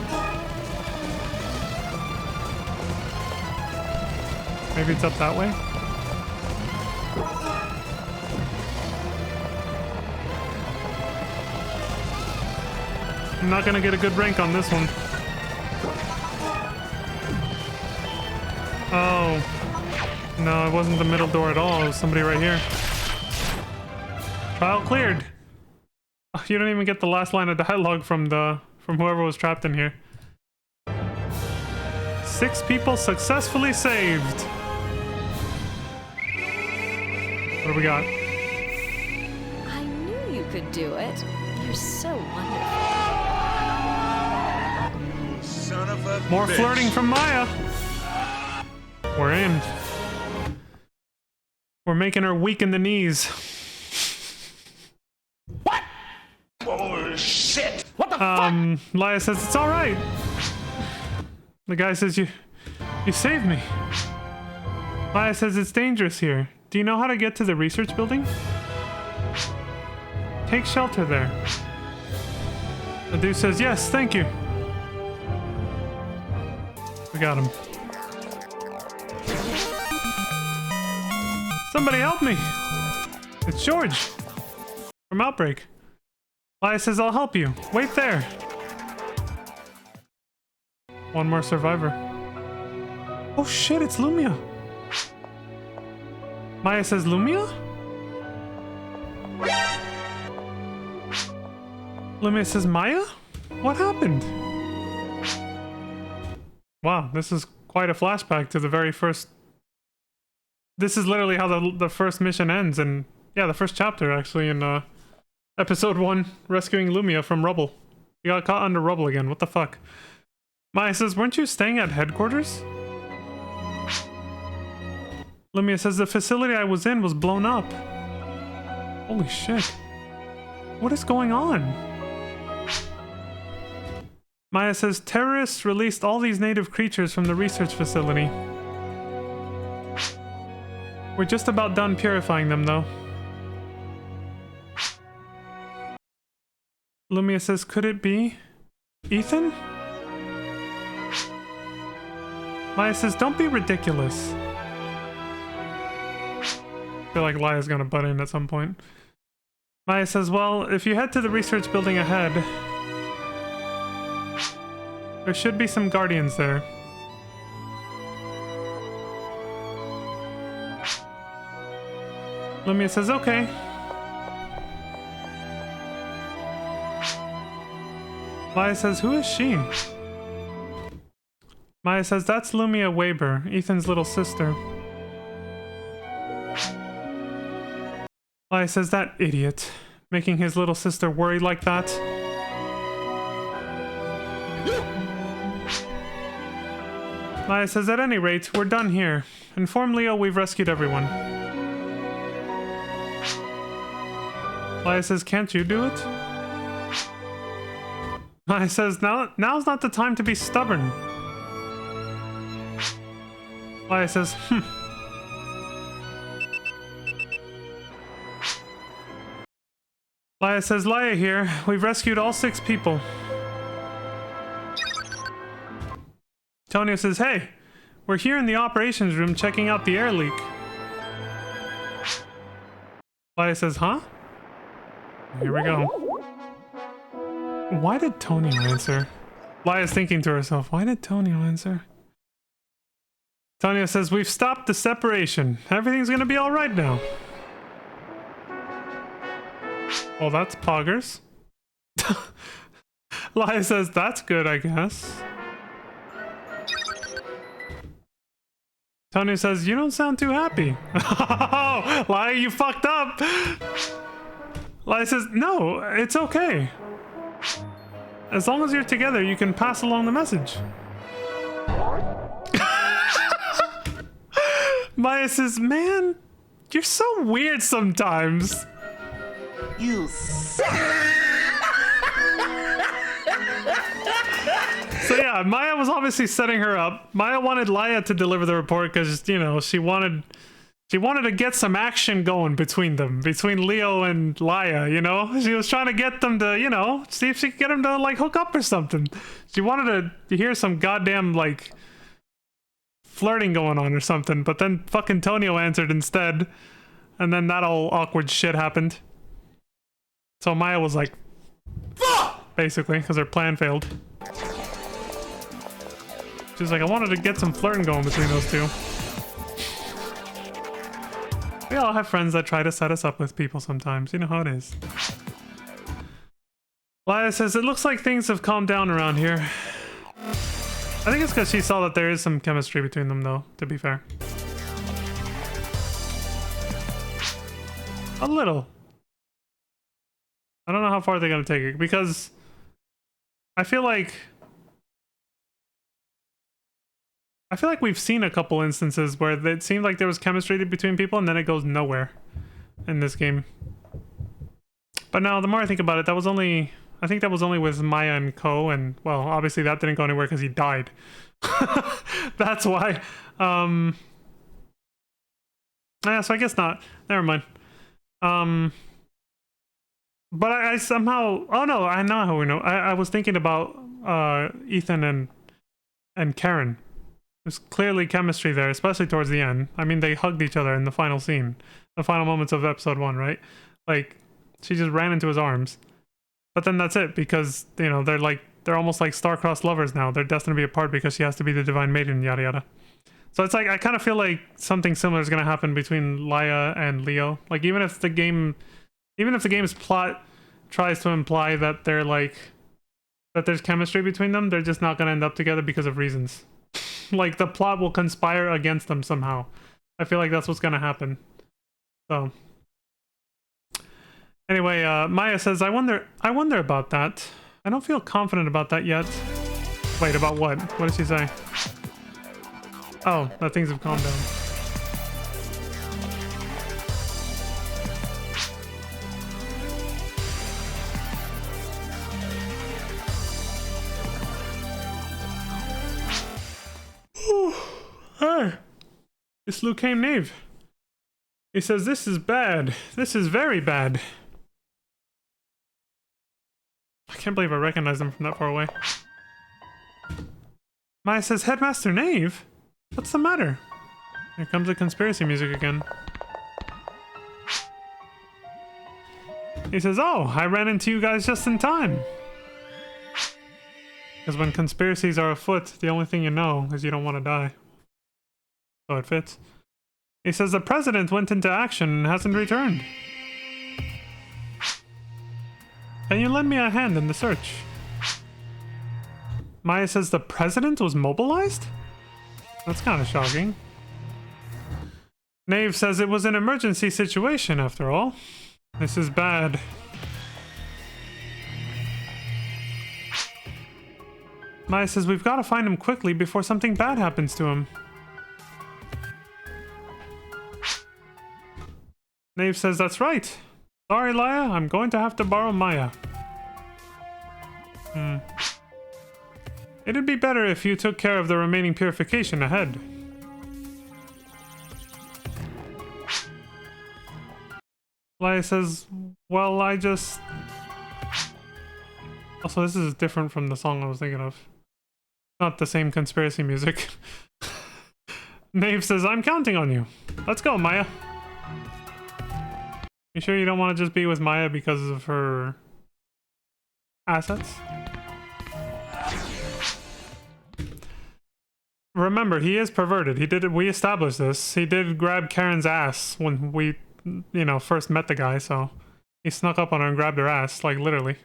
Maybe it's up that way? I'm not gonna get a good rank on this one. Oh. No, it wasn't the middle door at all. It was somebody right here. Trial cleared. Oh, you don't even get the last line of dialogue from whoever was trapped in here. 6 people successfully saved. What do we got? I knew you could do it. You're so wonderful. Son of a More bitch. flirting from Maya. We're in. We're making her weak in the knees. Oh shit! What the fuck? Laya says it's all right. The guy says you saved me. Laya says it's dangerous here. Do you know how to get to the research building? Take shelter there. The dude says yes, thank you. We got him. Somebody help me! It's George from Outbreak. Laya says I'll help you. Wait there. One more survivor. Oh shit, it's Lumia. Maya says Lumia? Lumia says Maya? What happened? Wow, this is quite a flashback to the very first... This is literally how the first mission ends, and yeah, the first chapter actually in episode 1, rescuing Lumia from rubble. You got caught under rubble again, what the fuck? Maya says, weren't you staying at headquarters? Lumia says, the facility I was in was blown up. Holy shit. What is going on? Maya says, terrorists released all these native creatures from the research facility. We're just about done purifying them, though. Lumia says, could it be Ethan? Maya says, don't be ridiculous. I feel like Laya's gonna butt in at some point. Maya says, well, if you head to the research building ahead, there should be some guardians there. Lumia says, okay. Maya says, who is she? Maya says, that's Lumia Weber, Ethan's little sister. Maya says, that idiot, making his little sister worried like that. Maya says, at any rate, we're done here. Inform Leo we've rescued everyone. Maya says, can't you do it? Maya says, now's not the time to be stubborn. Maya says, Laya says, Laya here. We've rescued all 6 people. Tonio says, hey, we're here in the operations room checking out the air leak. Laya says, huh? Here we go. Why did Tonio answer? Laya's thinking to herself, why did Tonio answer? Tonio says, we've stopped the separation. Everything's gonna be alright now. Well, that's poggers. Laya says, that's good, I guess. Tonio says, you don't sound too happy. Oh, Laya, you fucked up. Laya says, no, it's okay. As long as you're together, you can pass along the message. Maya says, man, you're so weird sometimes. You suck! So yeah, Maya was obviously setting her up. Maya wanted Laya to deliver the report because, you know, she wanted to get some action going between them, between Leo and Laya, you know? She was trying to get them to, you know, see if she could get them to, like, hook up or something. She wanted to hear some goddamn, like, flirting going on or something, but then fucking Tonio answered instead, and then that all awkward shit happened. So Maya was like, fuck! Basically, because her plan failed. She was like, I wanted to get some flirting going between those two. We all have friends that try to set us up with people sometimes. You know how it is. Laya says, it looks like things have calmed down around here. I think it's because she saw that there is some chemistry between them, though, to be fair. A little. I don't know how far they're going to take it, because I feel like we've seen a couple instances where it seemed like there was chemistry between people and then it goes nowhere in this game. But now, the more I think about it, I think that was only with Maya and Ko, and, well, obviously that didn't go anywhere because he died. That's why. Yeah, so I guess not. Never mind. But I somehow... Oh, no, I know how we know. I was thinking about Ethan and Karen. There's clearly chemistry there, especially towards the end. I mean, they hugged each other in the final scene. The final moments of episode 1, right? Like, she just ran into his arms. But then that's it, because, you know, they're almost like star-crossed lovers now. They're destined to be apart because she has to be the divine maiden, yada yada. So it's like, I kind of feel like something similar is going to happen between Laya and Leo. Like, even if the game's plot tries to imply that that there's chemistry between them, they're just not going to end up together because of reasons. Like, the plot will conspire against them somehow. I feel like that's what's going to happen. So... Anyway, Maya says, I wonder about that. I don't feel confident about that yet. Wait, about what? What did she say? Oh, that things have calmed down. It's Liu Kang Knave. He says, this is bad. This is very bad. I can't believe I recognize him from that far away. Maya says, Headmaster Knave? What's the matter? Here comes the conspiracy music again. He says, oh, I ran into you guys just in time. Because when conspiracies are afoot, the only thing you know is you don't want to die. So it fits. He says the president went into action and hasn't returned. Can you lend me a hand in the search? Maya says the president was mobilized? That's kind of shocking. Knave says it was an emergency situation after all. This is bad. Maya says we've got to find him quickly before something bad happens to him. Knave says that's right. Sorry, Laya, I'm going to have to borrow Maya. It'd be better if you took care of the remaining purification ahead. Laya says, well, I just... Also, this is different from the song I was thinking of. Not the same conspiracy music. Knave says, I'm counting on you. Let's go, Maya. You sure you don't want to just be with Maya because of her assets? Remember, he is perverted. He did it. We established this. He did grab Karen's ass when we, you know, first met the guy, so he snuck up on her and grabbed her ass, like literally.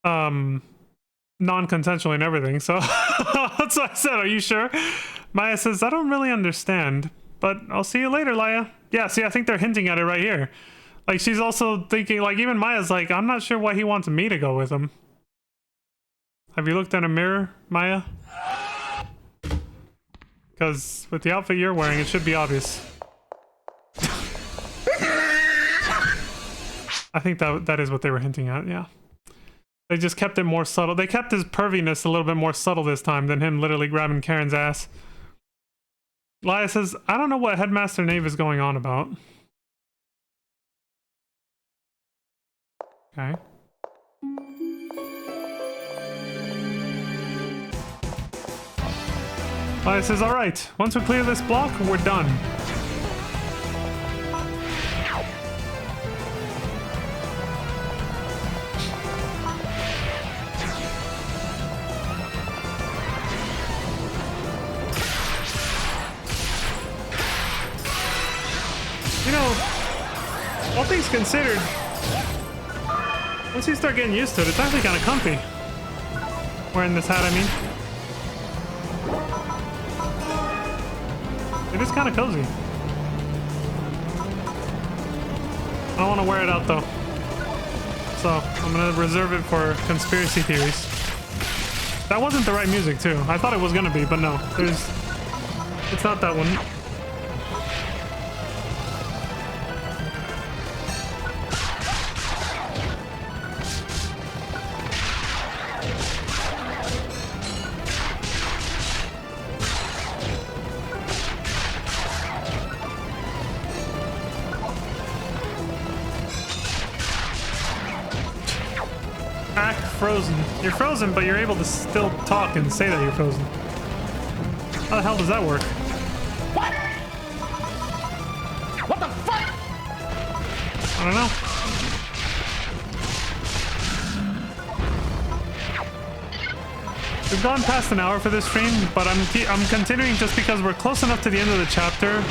Non-consensually and everything, so that's what I said. Are you sure? Maya says, I don't really understand, but I'll see you later, Laya. Yeah, see, I think they're hinting at it right here. Like, she's also thinking, like, even Maya's like, I'm not sure why he wants me to go with him. Have you looked in a mirror, Maya? Because with the outfit you're wearing, it should be obvious. I think that is what they were hinting at, yeah. They just kept it more subtle. They kept his perviness a little bit more subtle this time than him literally grabbing Karen's ass. Laya says, I don't know what Headmaster Knave is going on about. Okay. Laya says, alright, once we clear this block, we're done. You know, all things considered, once you start getting used to it, it's actually kind of comfy. Wearing this hat, I mean. It is kind of cozy. I don't want to wear it out though. So, I'm going to reserve it for conspiracy theories. That wasn't the right music too. I thought it was going to be, but no. It's not that one. Frozen. You're frozen, but you're able to still talk and say that you're frozen. How the hell does that work? What? What the fuck? I don't know. We've gone past an hour for this stream, but I'm continuing just because we're close enough to the end of the chapter,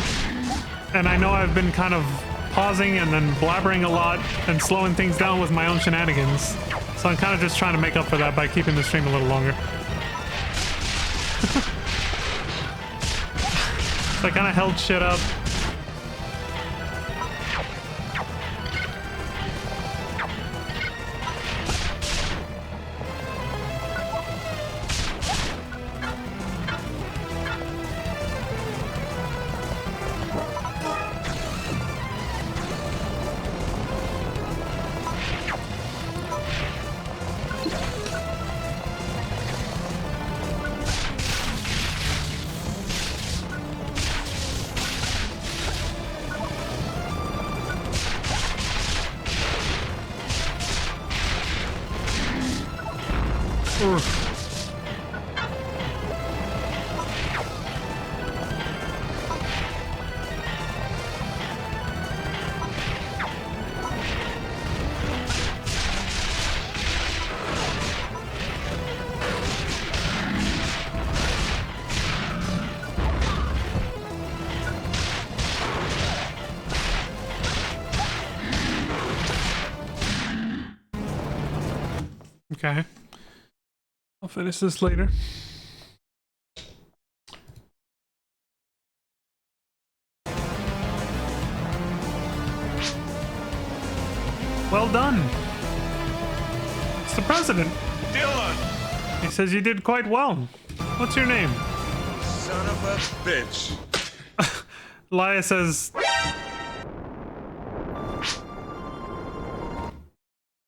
and I know I've been kind of pausing and then blabbering a lot and slowing things down with my own shenanigans. So I'm kind of just trying to make up for that by keeping the stream a little longer. So I kind of held shit up. Okay. I'll finish this later. Well done. It's the president. Dylan! He says you did quite well. What's your name? Son of a bitch. Laya says...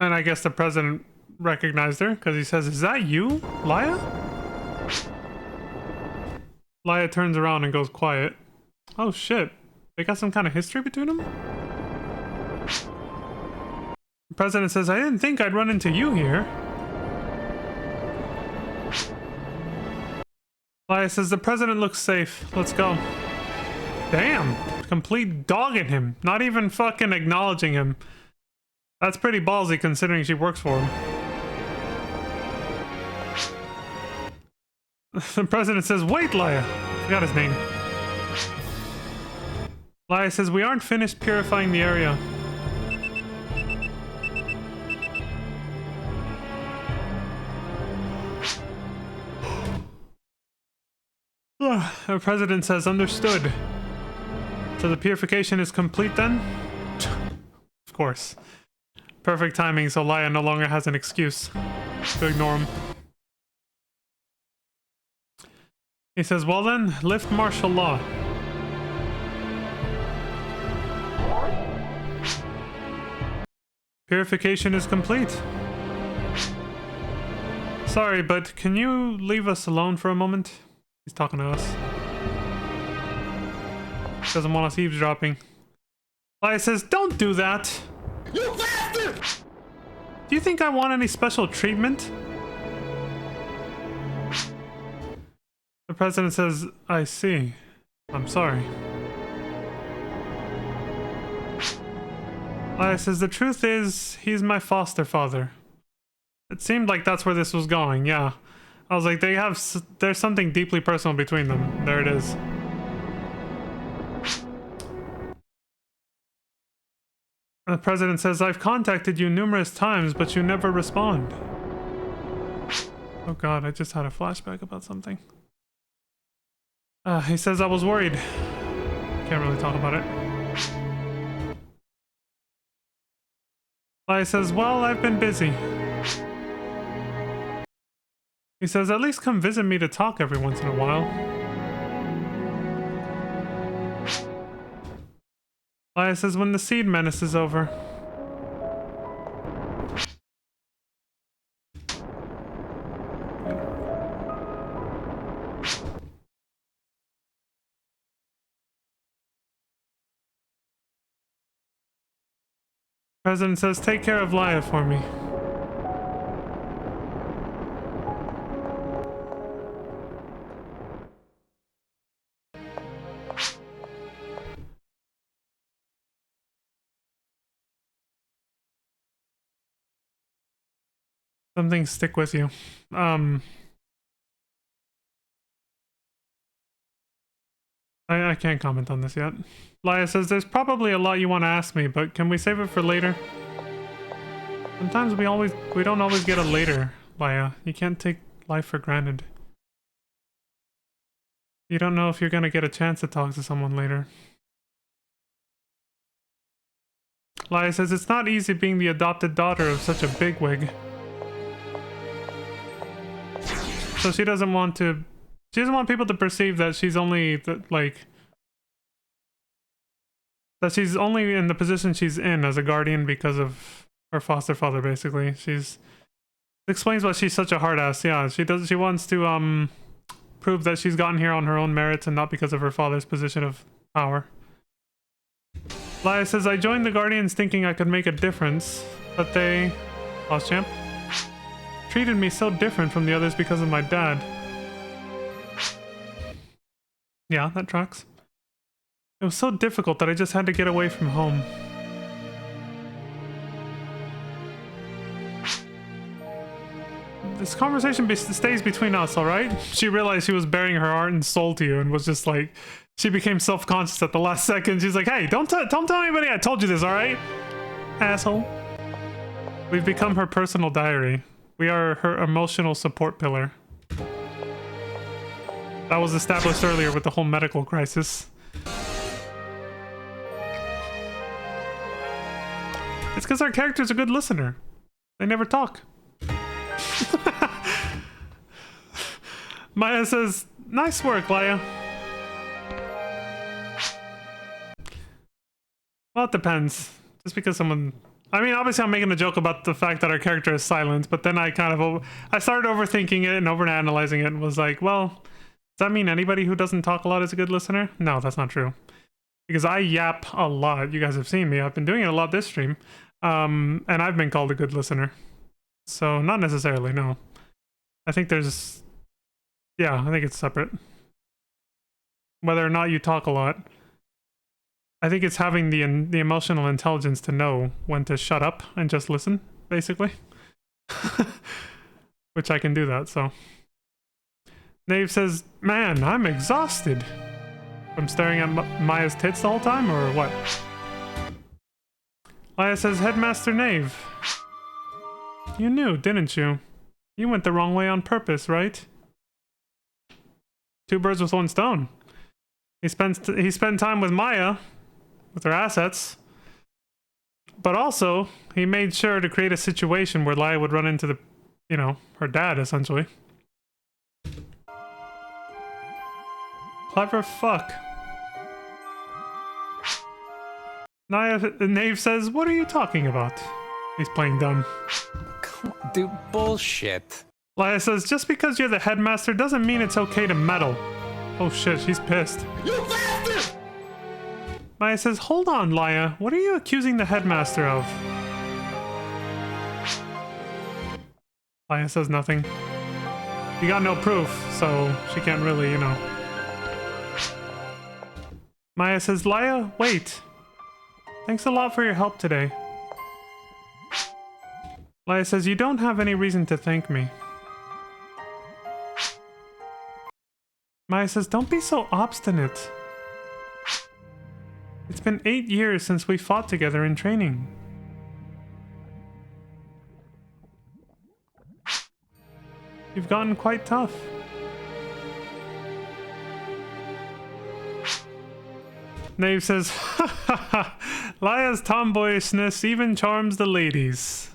And I guess the president recognized her because he says, "Is that you, Laya?" Laya turns around and goes quiet. Oh shit. They got some kind of history between them? The president says, "I didn't think I'd run into you here." Laya says, "The president looks safe. Let's go." Damn. Complete dogging him. Not even fucking acknowledging him. That's pretty ballsy considering she works for him. The president says, "Wait, Laya." Forgot his name. Laya says, "We aren't finished purifying the area." The president says, "Understood." So the purification is complete then? Of course. Perfect timing, so Laya no longer has an excuse to ignore him. He says, "Well then, lift martial law." Purification is complete. Sorry, but can you leave us alone for a moment? He's talking to us. Doesn't want us eavesdropping. Laya says, "Don't do that." You bastard! Do you think I want any special treatment? The president says, "I see. I'm sorry." Laya says, "The truth is, he's my foster father." It seemed like that's where this was going, yeah. I was like, there's something deeply personal between them. There it is. The president says, "I've contacted you numerous times, but you never respond." Oh god, I just had a flashback about something. He says, "I was worried." Can't really talk about it. Laya says, "Well, I've been busy." He says, "At least come visit me to talk every once in a while." Laya says, "When the seed menace is over." President says, "Take care of Laya for me." Some things stick with you. I can't comment on this yet. Laya says, "There's probably a lot you want to ask me, but can we save it for later?" Sometimes we don't always get a later, Laya. You can't take life for granted. You don't know if you're gonna get a chance to talk to someone later. Laya says, "It's not easy being the adopted daughter of such a bigwig." So she doesn't want people to perceive that she's only that she's only in the position she's in as a guardian because of her foster father, basically. Explains why she's such a hard ass. Yeah, she wants to prove that she's gotten here on her own merits and not because of her father's position of power. Laya says, "I joined the Guardians thinking I could make a difference, but they, Boss Champ, treated me so different from the others because of my dad." Yeah, that tracks. "It was so difficult that I just had to get away from home." This conversation stays between us, alright? She realized she was bearing her heart and soul to you and was just like... She became self-conscious at the last second. She's like, "Hey, don't tell anybody I told you this, alright? Asshole." We've become her personal diary. We are her emotional support pillar. That was established earlier with the whole medical crisis. It's because our character's a good listener. They never talk. Maya says, nice work, Laia. Well, it depends. Just because someone... I mean, obviously I'm making a joke about the fact that our character is silent, but then I kind of... I started overthinking it and overanalyzing it and was like, well, does that mean anybody who doesn't talk a lot is a good listener? No, that's not true. Because I yap a lot. You guys have seen me. I've been doing it a lot this stream. And I've been called a good listener. So, not necessarily, no. I think there's... Yeah, I think it's separate. Whether or not you talk a lot. I think it's having the emotional intelligence to know when to shut up and just listen, basically. Which I can do that, so. Nave says, man, I'm exhausted. From staring at Maya's tits the whole time, or what? Laia says, Headmaster Nave. You knew, didn't you? You went the wrong way on purpose, right? Two birds with one stone. He spent time with Maya, with her assets, but also he made sure to create a situation where Laia would run into the, you know, her dad, essentially. Clever fuck. Nave says, what are you talking about? He's playing dumb. Come on, dude, bullshit. Laia says, just because you're the headmaster doesn't mean it's okay to meddle. Oh shit, she's pissed. You bastard! Maya says, hold on, Laia. What are you accusing the headmaster of? Laia says nothing. You got no proof, so she can't really, you know. Maya says, Laia, wait. Thanks a lot for your help today. Laia says, you don't have any reason to thank me. Maya says, don't be so obstinate. It's been 8 years since we fought together in training. You've gotten quite tough. Nave says, ha ha ha, Laia's tomboyishness even charms the ladies.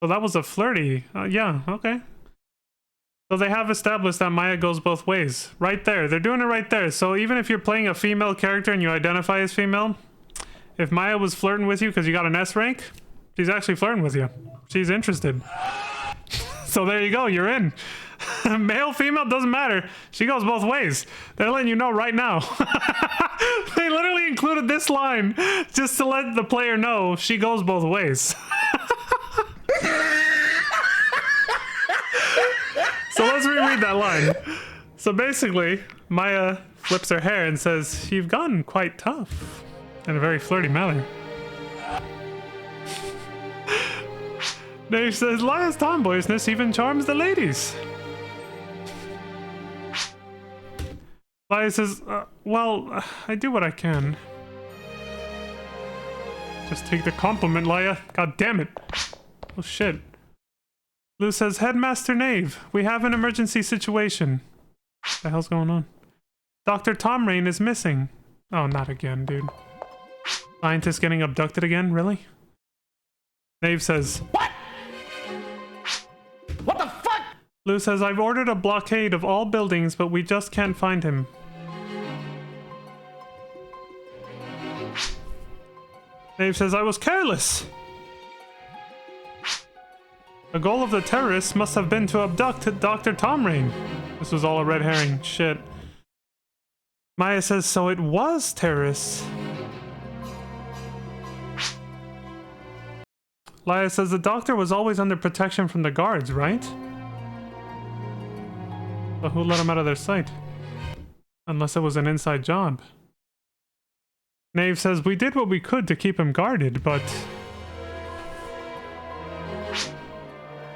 So that was a flirty. Yeah, okay. So they have established that Maya goes both ways. Right there. They're doing it right there. So even if you're playing a female character and you identify as female, if Maya was flirting with you because you got an S rank, she's actually flirting with you. She's interested. So there you go. You're in. Male, female, doesn't matter. She goes both ways. They're letting you know right now. They literally included this line just to let the player know she goes both ways. So let's reread that line. So basically, Maya flips her hair and says, you've gotten quite tough. In a very flirty manner. Dave says, Laia's tomboyishness even charms the ladies. Laia says, well, I do what I can. Just take the compliment, Laia. God damn it. Oh shit. Lou says, Headmaster Nave, we have an emergency situation. What the hell's going on? Dr. Tom Rain is missing. Oh, not again, dude. Scientist getting abducted again? Really? Nave says, What? What the fuck? Lou says, I've ordered a blockade of all buildings, but we just can't find him. Nave says, I was careless. The goal of the terrorists must have been to abduct Dr. Tom Rain. This was all a red herring. Shit. Maya says, so it was terrorists. Laia says, the doctor was always under protection from the guards, right? But who let him out of their sight? Unless it was an inside job. Nave says, we did what we could to keep him guarded, but...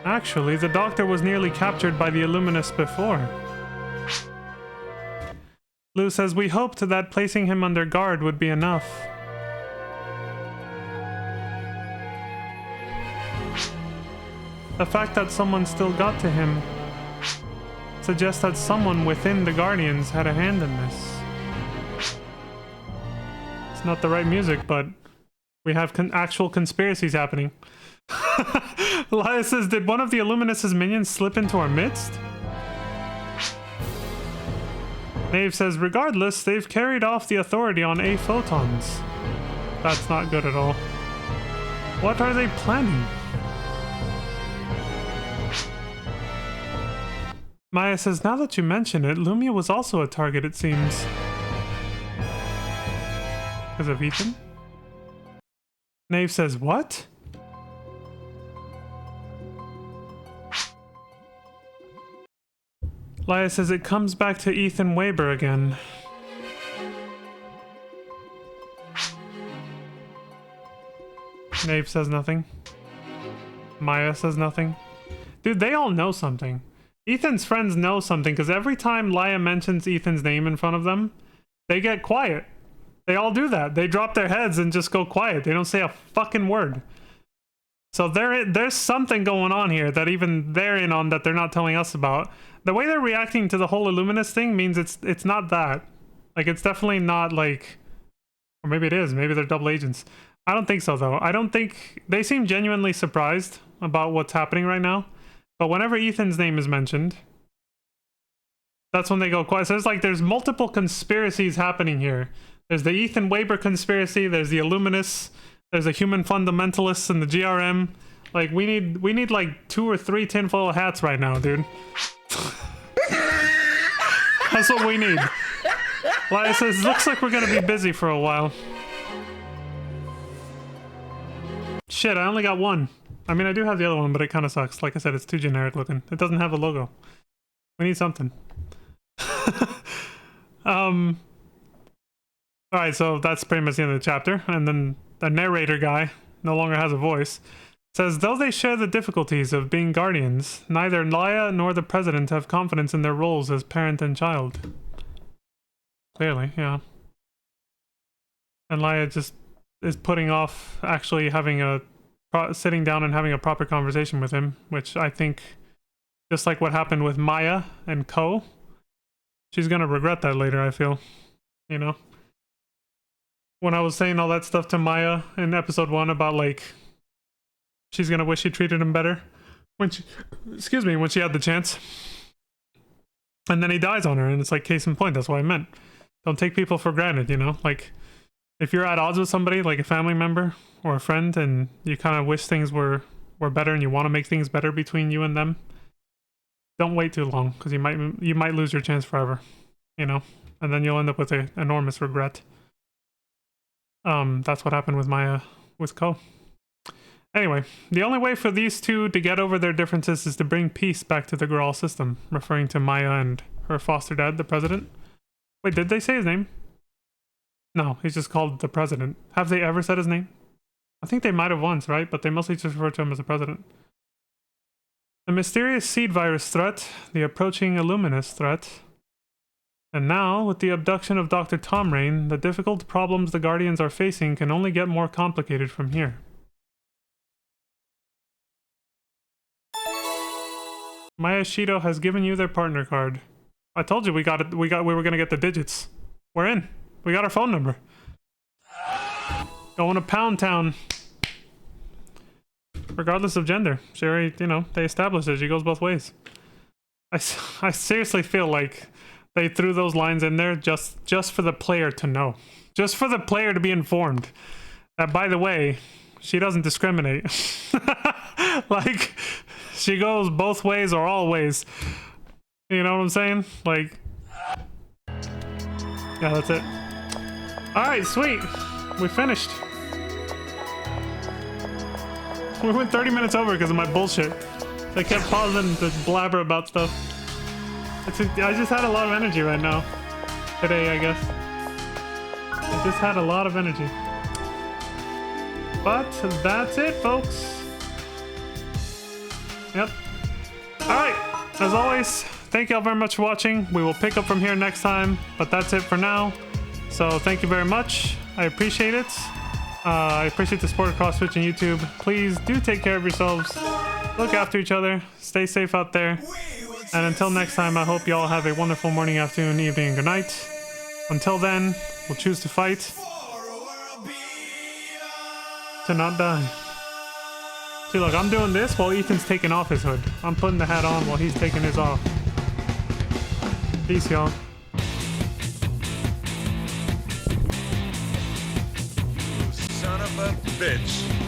Actually, the doctor was nearly captured by the Illuminus before. Lou says, we hoped that placing him under guard would be enough. The fact that someone still got to him suggests that someone within the Guardians had a hand in this. It's not the right music, but we have actual conspiracies happening. Elias says, did one of the Illuminus' minions slip into our midst? Nave says, regardless, they've carried off the authority on A photons. That's not good at all. What are they planning? Maya says, now that you mention it, Lumia was also a target, it seems. Because of Ethan? Nave says, what? Laya says, it comes back to Ethan Weber again. Nave says nothing. Maya says nothing. Dude, they all know something. Ethan's friends know something, because every time Laya mentions Ethan's name in front of them, they get quiet. They all do that. They drop their heads and just go quiet. They don't say a fucking word. So there's something going on here that even they're in on that they're not telling us about. The way they're reacting to the whole Illuminus thing means it's not that. Like, it's definitely not like... Or maybe it is. Maybe they're double agents. I don't think so, though. I don't think... They seem genuinely surprised about what's happening right now. But whenever Ethan's name is mentioned, that's when they go quiet. So there's multiple conspiracies happening here. There's the Ethan Weber conspiracy. There's the Illuminus. There's the human fundamentalists and the GRM. Like, we need like 2 or 3 tinfoil hats right now, dude. That's what we need. Laya says, looks like we're gonna be busy for a while. Shit, I only got one. I mean, I do have the other one, but it kind of sucks. Like I said, it's too generic looking. It doesn't have a logo. We need something. Alright, so that's pretty much the end of the chapter. And then the narrator guy no longer has a voice. Says, though they share the difficulties of being guardians, neither Laya nor the president have confidence in their roles as parent and child. Clearly, yeah. And Laya just is putting off actually having sitting down and having a proper conversation with him, which I think, just like what happened with Maya and Ko, she's gonna regret that later, I feel. You know? When I was saying all that stuff to Maya in episode 1 about, like, she's gonna wish she treated him better when she had the chance. And then he dies on her, and it's like, case in point, that's what I meant. Don't take people for granted, you know? Like, if you're at odds with somebody, like a family member or a friend, and you kind of wish things were better and you want to make things better between you and them, don't wait too long, because you might lose your chance forever, you know? And then you'll end up with an enormous regret. That's what happened with Maya, with Ko. Anyway, the only way for these two to get over their differences is to bring peace back to the Graal system, referring to Maya and her foster dad, the president. Wait, did they say his name? No, he's just called the president. Have they ever said his name? I think they might have once, right? But they mostly just refer to him as the president. The mysterious seed virus threat, the approaching Illuminus threat, and now, with the abduction of Dr. Tom Rain, the difficult problems the Guardians are facing can only get more complicated from here. Maya Shido has given you their partner card. I told you we were gonna get the digits. We're in. We got our phone number. Going to Pound Town. Regardless of gender. Sherry, you know, they established it. She goes both ways. I seriously feel like they threw those lines in there just for the player to know. Just for the player to be informed. That, by the way, she doesn't discriminate. Like, she goes both ways or all ways. You know what I'm saying? Like, yeah, that's it. Alright, sweet. We finished. We went 30 minutes over because of my bullshit. I kept pausing to blabber about stuff. I just had a lot of energy right now. Today, I guess. I just had a lot of energy. But that's it, folks. Yep. Alright, as always, thank you all very much for watching. We will pick up from here next time, but that's it for now. So thank you very much. I appreciate it. I appreciate the support across Twitch and YouTube. Please do take care of yourselves. Look after each other. Stay safe out there. And until next time, I hope you all have a wonderful morning, afternoon, evening, and good night. Until then, we'll choose to fight to not die. See, look, I'm doing this while Ethan's taking off his hood. I'm putting the hat on while he's taking his off. Peace, y'all. Son of a bitch.